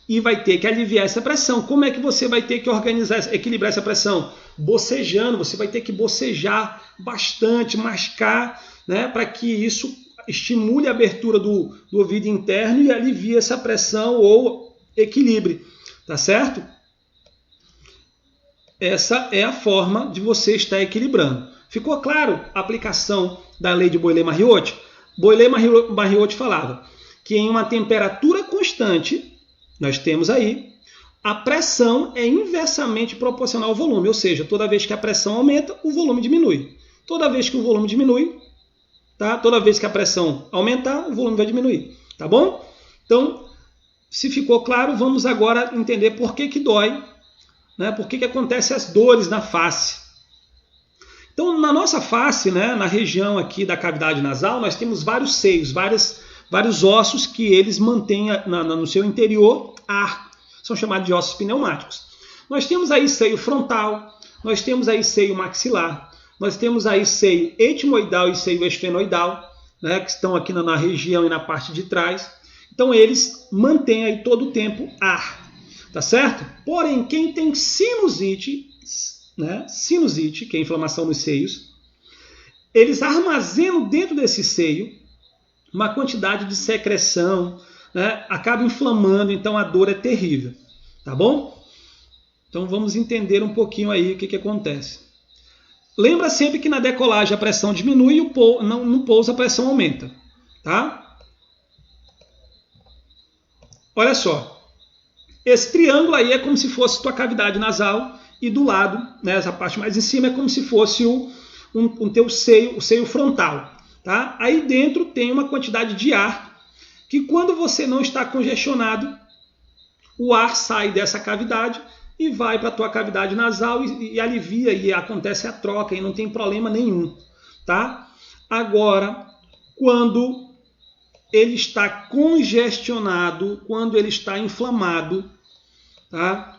Speaker 1: e vai ter que aliviar essa pressão. Como é que você vai ter que equilibrar essa pressão? Bocejando, você vai ter que bocejar bastante, mascar, né, para que isso estimule a abertura do ouvido interno e alivie essa pressão ou equilibre, tá certo? Essa é a forma de você estar equilibrando. Ficou claro a aplicação da lei de Boyle-Mariotti? Boyle-Mariotti falava que em uma temperatura constante, nós temos aí, a pressão é inversamente proporcional ao volume, ou seja, toda vez que a pressão aumenta, o volume diminui. Toda vez que o volume diminui, tá? Toda vez que a pressão aumentar, o volume vai diminuir, tá bom? Então, se ficou claro, vamos agora entender por que dói, né? Por que acontecem as dores na face. Então, na nossa face, né, na região aqui da cavidade nasal, nós temos vários seios, vários ossos que eles mantêm no seu interior ar. São chamados de ossos pneumáticos. Nós temos aí seio frontal, nós temos aí seio maxilar, nós temos aí seio etimoidal e seio esfenoidal, né, que estão aqui na região e na parte de trás. Então, eles mantêm aí todo o tempo ar, tá certo? Porém, quem tem sinusite, né, sinusite, que é inflamação nos seios, eles armazenam dentro desse seio uma quantidade de secreção, né, acaba inflamando, então a dor é terrível, tá bom? Então vamos entender um pouquinho aí o que acontece. Lembra sempre que na decolagem a pressão diminui e no pouso a pressão aumenta, tá? Olha só, esse triângulo aí é como se fosse tua cavidade nasal e do lado, né, essa parte mais em cima é como se fosse o teu seio, o seio frontal. Tá? Aí dentro tem uma quantidade de ar que quando você não está congestionado, o ar sai dessa cavidade e vai para a tua cavidade nasal e alivia e acontece a troca e não tem problema nenhum. Tá? Agora, quando ele está congestionado, quando ele está inflamado, tá?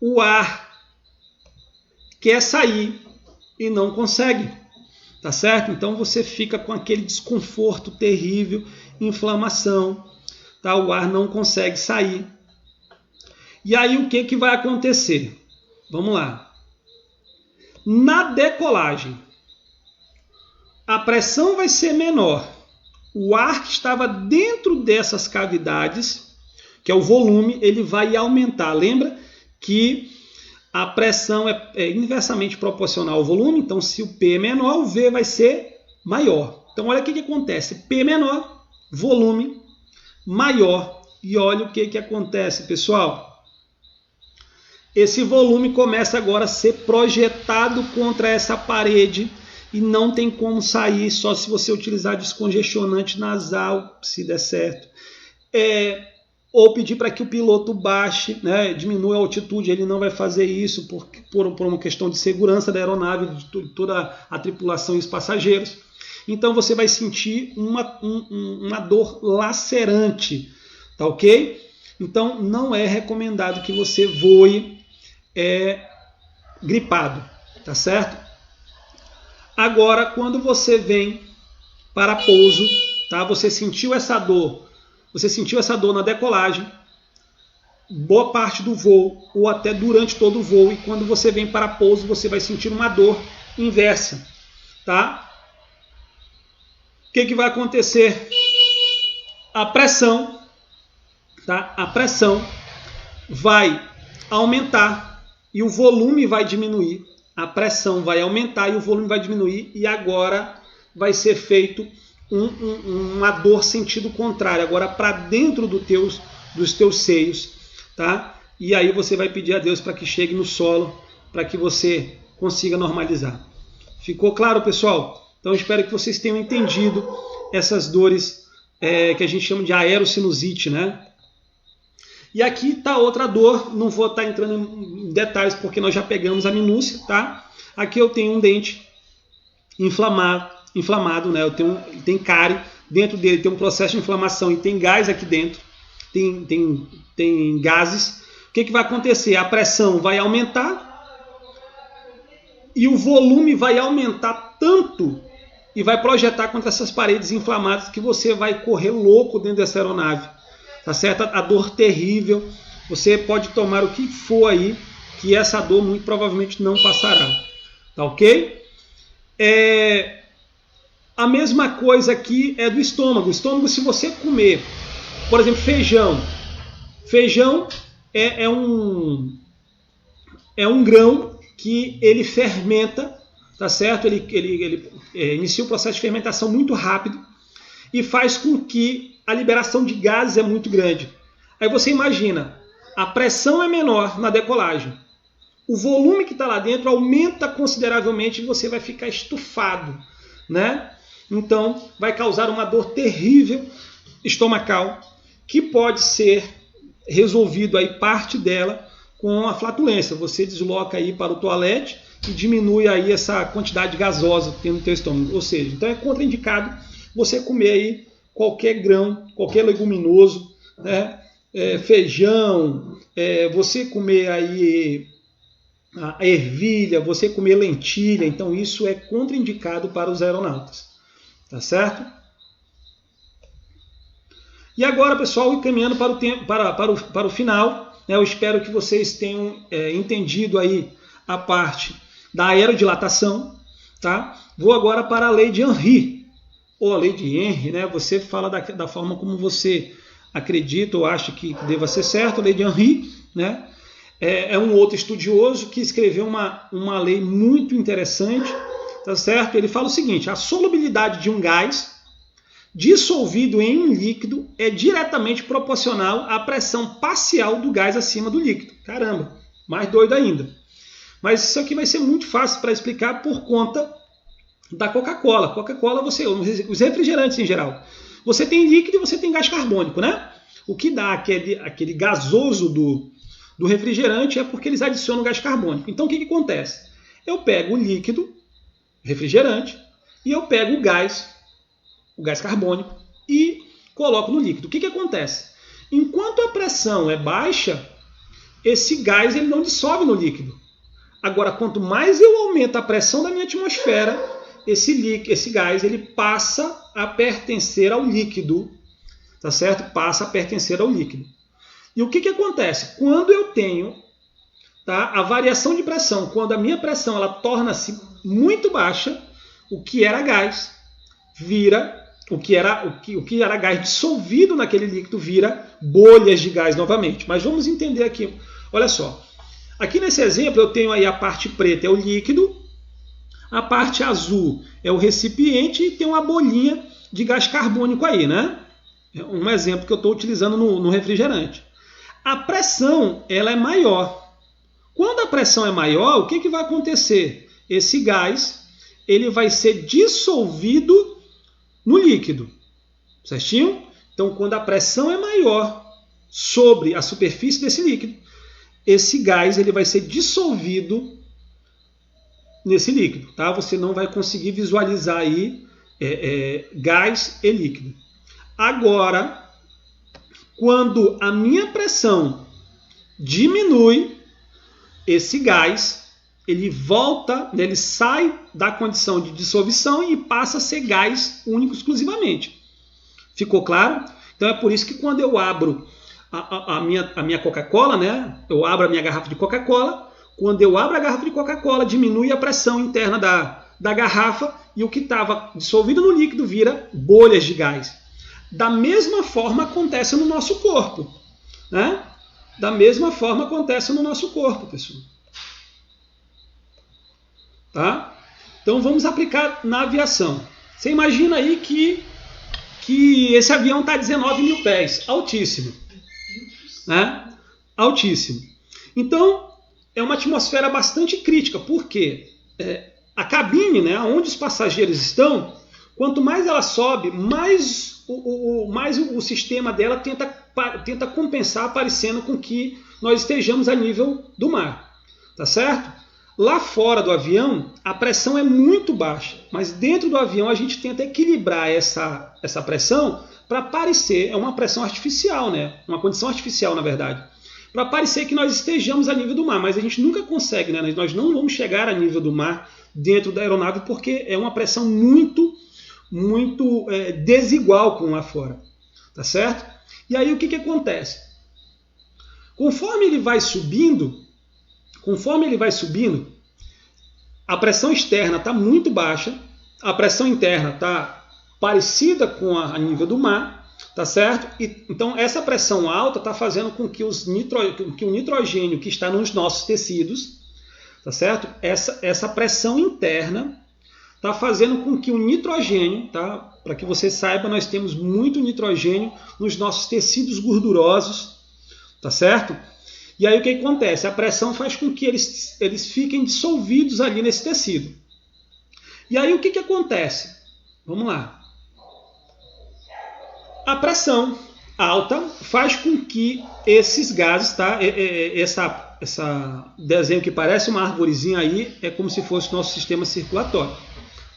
Speaker 1: O ar quer sair e não consegue. Tá certo? Então você fica com aquele desconforto terrível, inflamação, tá? O ar não consegue sair. E aí o que vai acontecer? Vamos lá. Na decolagem, a pressão vai ser menor. O ar que estava dentro dessas cavidades, que é o volume, ele vai aumentar. Lembra que a pressão é inversamente proporcional ao volume, então se o P é menor, o V vai ser maior. Então olha o que acontece, P menor, volume maior, e olha o que acontece, pessoal. Esse volume começa agora a ser projetado contra essa parede e não tem como sair, só se você utilizar descongestionante nasal, se der certo. Ou pedir para que o piloto baixe, né, diminua a altitude, ele não vai fazer isso por uma questão de segurança da aeronave, de toda a tripulação e os passageiros. Então você vai sentir uma dor lacerante, tá ok? Então não é recomendado que você voe gripado, tá certo? Agora, quando você vem para pouso, tá? Você sentiu essa dor na decolagem, boa parte do voo, ou até durante todo o voo, e quando você vem para pouso, você vai sentir uma dor inversa, tá? O que vai acontecer? A pressão, tá? A pressão vai aumentar e o volume vai diminuir. A pressão vai aumentar e o volume vai diminuir, e agora vai ser feito uma dor sentido contrário, agora para dentro dos teus seios, tá? E aí você vai pedir a Deus para que chegue no solo, para que você consiga normalizar. Ficou claro, pessoal? Então espero que vocês tenham entendido essas dores que a gente chama de aerosinusite, né? E aqui está outra dor, não vou estar entrando em detalhes porque nós já pegamos a minúcia, tá? Aqui eu tenho um dente inflamado, né? Tem cárie, dentro dele tem um processo de inflamação e tem gás aqui dentro, tem gases. O que vai acontecer? A pressão vai aumentar e o volume vai aumentar tanto e vai projetar contra essas paredes inflamadas que você vai correr louco dentro dessa aeronave. Tá certo? A dor terrível. Você pode tomar o que for aí, que essa dor muito provavelmente não passará. Tá ok? A mesma coisa aqui é do estômago. O estômago, se você comer, por exemplo, feijão. Feijão é um grão que ele fermenta, tá certo? Ele inicia o processo de fermentação muito rápido e faz com que a liberação de gases é muito grande. Aí você imagina, a pressão é menor na decolagem. O volume que está lá dentro aumenta consideravelmente e você vai ficar estufado, né? Então, vai causar uma dor terrível estomacal, que pode ser resolvido aí parte dela com a flatulência. Você desloca aí para o toalete e diminui aí essa quantidade gasosa que tem no teu estômago. Ou seja, então é contraindicado você comer aí qualquer grão, qualquer leguminoso, né? Feijão, você comer aí a ervilha, você comer lentilha. Então isso é contraindicado para os aeronautas. Tá certo? E agora, pessoal, encaminhando para o final, né, eu espero que vocês tenham entendido aí a parte da aerodilatação. Tá? Vou agora para a lei de Henry, ou a lei de Henry, né? Você fala da forma como você acredita ou acha que deva ser certo. A lei de Henry, né? É um outro estudioso que escreveu uma lei muito interessante. Tá certo? Ele fala o seguinte: a solubilidade de um gás dissolvido em um líquido é diretamente proporcional à pressão parcial do gás acima do líquido. Caramba, mais doido ainda. Mas isso aqui vai ser muito fácil para explicar por conta da Coca-Cola. Coca-Cola, os refrigerantes em geral, você tem líquido e você tem gás carbônico, né? O que dá aquele gasoso do refrigerante é porque eles adicionam gás carbônico. Então o que acontece? Eu pego o líquido, refrigerante, e eu pego o gás carbônico, e coloco no líquido. O que acontece? Enquanto a pressão é baixa, esse gás ele não dissolve no líquido. Agora, quanto mais eu aumento a pressão da minha atmosfera, esse gás ele passa a pertencer ao líquido. Tá certo? Passa a pertencer ao líquido. E o que acontece? Quando eu tenho, tá, a variação de pressão, quando a minha pressão ela torna-se muito baixa, o que era gás vira, o que era gás dissolvido naquele líquido vira bolhas de gás novamente. Mas vamos entender aqui. Olha só. Aqui nesse exemplo eu tenho aí a parte preta é o líquido, a parte azul é o recipiente e tem uma bolinha de gás carbônico aí, né? É um exemplo que eu estou utilizando no refrigerante. A pressão ela é maior. Quando a pressão é maior, o que vai acontecer? Esse gás ele vai ser dissolvido no líquido, certinho? Então, quando a pressão é maior sobre a superfície desse líquido, esse gás ele vai ser dissolvido nesse líquido, tá? Você não vai conseguir visualizar aí gás e líquido. Agora, quando a minha pressão diminui, esse gás ele volta, ele sai da condição de dissolução e passa a ser gás único exclusivamente. Ficou claro? Então é por isso que quando eu abro a minha Coca-Cola, né? Eu abro a minha garrafa de Coca-Cola. Quando eu abro a garrafa de Coca-Cola, diminui a pressão interna da garrafa e o que estava dissolvido no líquido vira bolhas de gás. Da mesma forma acontece no nosso corpo, né? Da mesma forma acontece no nosso corpo, pessoal. Tá? Então vamos aplicar na aviação. Você imagina aí que esse avião está a 19 mil pés, altíssimo, né? Altíssimo. Então é uma atmosfera bastante crítica, porque a cabine, né, onde os passageiros estão, quanto mais ela sobe, mais o sistema dela tenta compensar, parecendo com que nós estejamos a nível do mar, tá certo? Lá fora do avião, a pressão é muito baixa, mas dentro do avião a gente tenta equilibrar essa pressão para parecer, é uma pressão artificial, né? Uma condição artificial, na verdade, para parecer que nós estejamos a nível do mar, mas a gente nunca consegue, né? Nós não vamos chegar a nível do mar dentro da aeronave porque é uma pressão muito desigual com lá fora, tá certo? E aí o que acontece? Conforme ele vai subindo, a pressão externa está muito baixa, a pressão interna está parecida com a nível do mar, tá certo? E, então essa pressão alta está fazendo com que o nitrogênio que está nos nossos tecidos, tá certo? Essa pressão interna está fazendo com que o nitrogênio, tá? Para que você saiba, nós temos muito nitrogênio nos nossos tecidos gordurosos, tá certo? E aí o que acontece? A pressão faz com que eles fiquem dissolvidos ali nesse tecido. E aí o que acontece? Vamos lá. A pressão alta faz com que esses gases, tá? Essa desenho que parece uma arvorezinha aí é como se fosse o nosso sistema circulatório,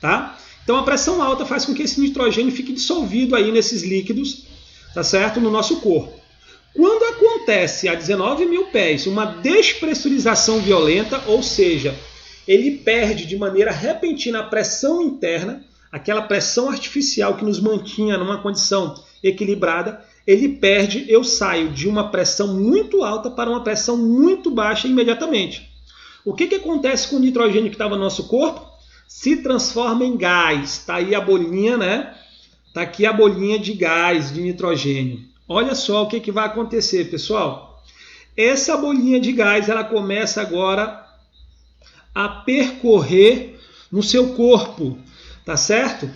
Speaker 1: tá? Então a pressão alta faz com que esse nitrogênio fique dissolvido aí nesses líquidos, tá certo? No nosso corpo. Quando acontece a 19 mil pés uma despressurização violenta, ou seja, ele perde de maneira repentina a pressão interna, aquela pressão artificial que nos mantinha numa condição equilibrada, ele perde, eu saio de uma pressão muito alta para uma pressão muito baixa imediatamente. O que acontece com o nitrogênio que estava no nosso corpo? Se transforma em gás. Está aí a bolinha, né? Está aqui a bolinha de gás, de nitrogênio. Olha só o que vai acontecer, pessoal. Essa bolinha de gás, ela começa agora a percorrer no seu corpo, tá certo?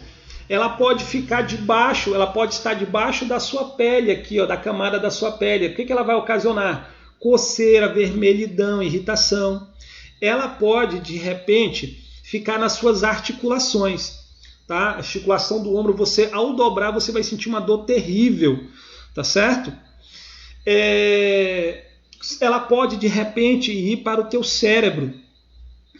Speaker 1: Ela pode ficar debaixo, ela pode estar debaixo da sua pele aqui, ó, da camada da sua pele. O que ela vai ocasionar? Coceira, vermelhidão, irritação. Ela pode, de repente, ficar nas suas articulações, tá? A articulação do ombro, você ao dobrar, você vai sentir uma dor terrível, tá certo? Ela pode, de repente, ir para o teu cérebro,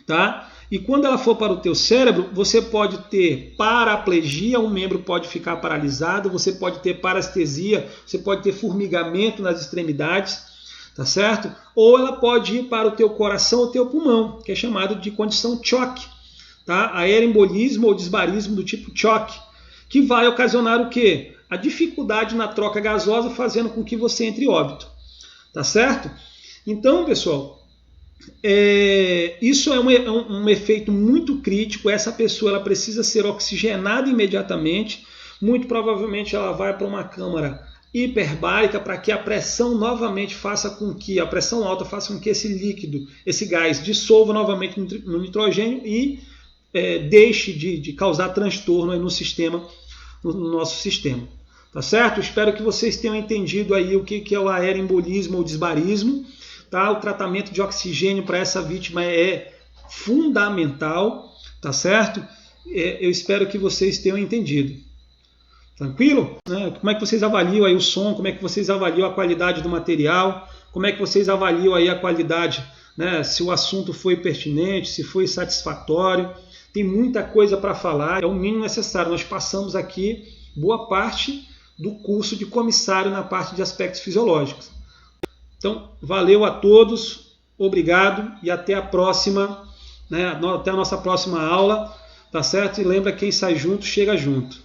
Speaker 1: tá? E quando ela for para o teu cérebro, você pode ter paraplegia, um membro pode ficar paralisado, você pode ter parestesia, você pode ter formigamento nas extremidades, tá certo? Ou ela pode ir para o teu coração ou teu pulmão, que é chamado de condição choque, tá? Aerembolismo ou disbarismo do tipo choque, que vai ocasionar o quê? A dificuldade na troca gasosa, fazendo com que você entre em óbito, tá certo? Então, pessoal, isso é um efeito muito crítico. Essa pessoa ela precisa ser oxigenada imediatamente. Muito provavelmente ela vai para uma câmara hiperbárica para que a pressão novamente faça com que a pressão alta faça com que esse líquido, esse gás dissolva novamente no nitrogênio e deixe de causar transtorno aí no nosso sistema. Tá certo? Espero que vocês tenham entendido aí o que é o aerembolismo ou disbarismo. Tá? O tratamento de oxigênio para essa vítima é fundamental, tá certo? Eu espero que vocês tenham entendido. Tranquilo? Como é que vocês avaliam aí o som? Como é que vocês avaliam a qualidade do material? Como é que vocês avaliam aí a qualidade, né? Se o assunto foi pertinente, se foi satisfatório? Tem muita coisa para falar, é o mínimo necessário. Nós passamos aqui boa parte do curso de comissário na parte de aspectos fisiológicos. Então, valeu a todos, obrigado e até a próxima, né? Até a nossa próxima aula, tá certo? E lembra, quem sai junto, chega junto.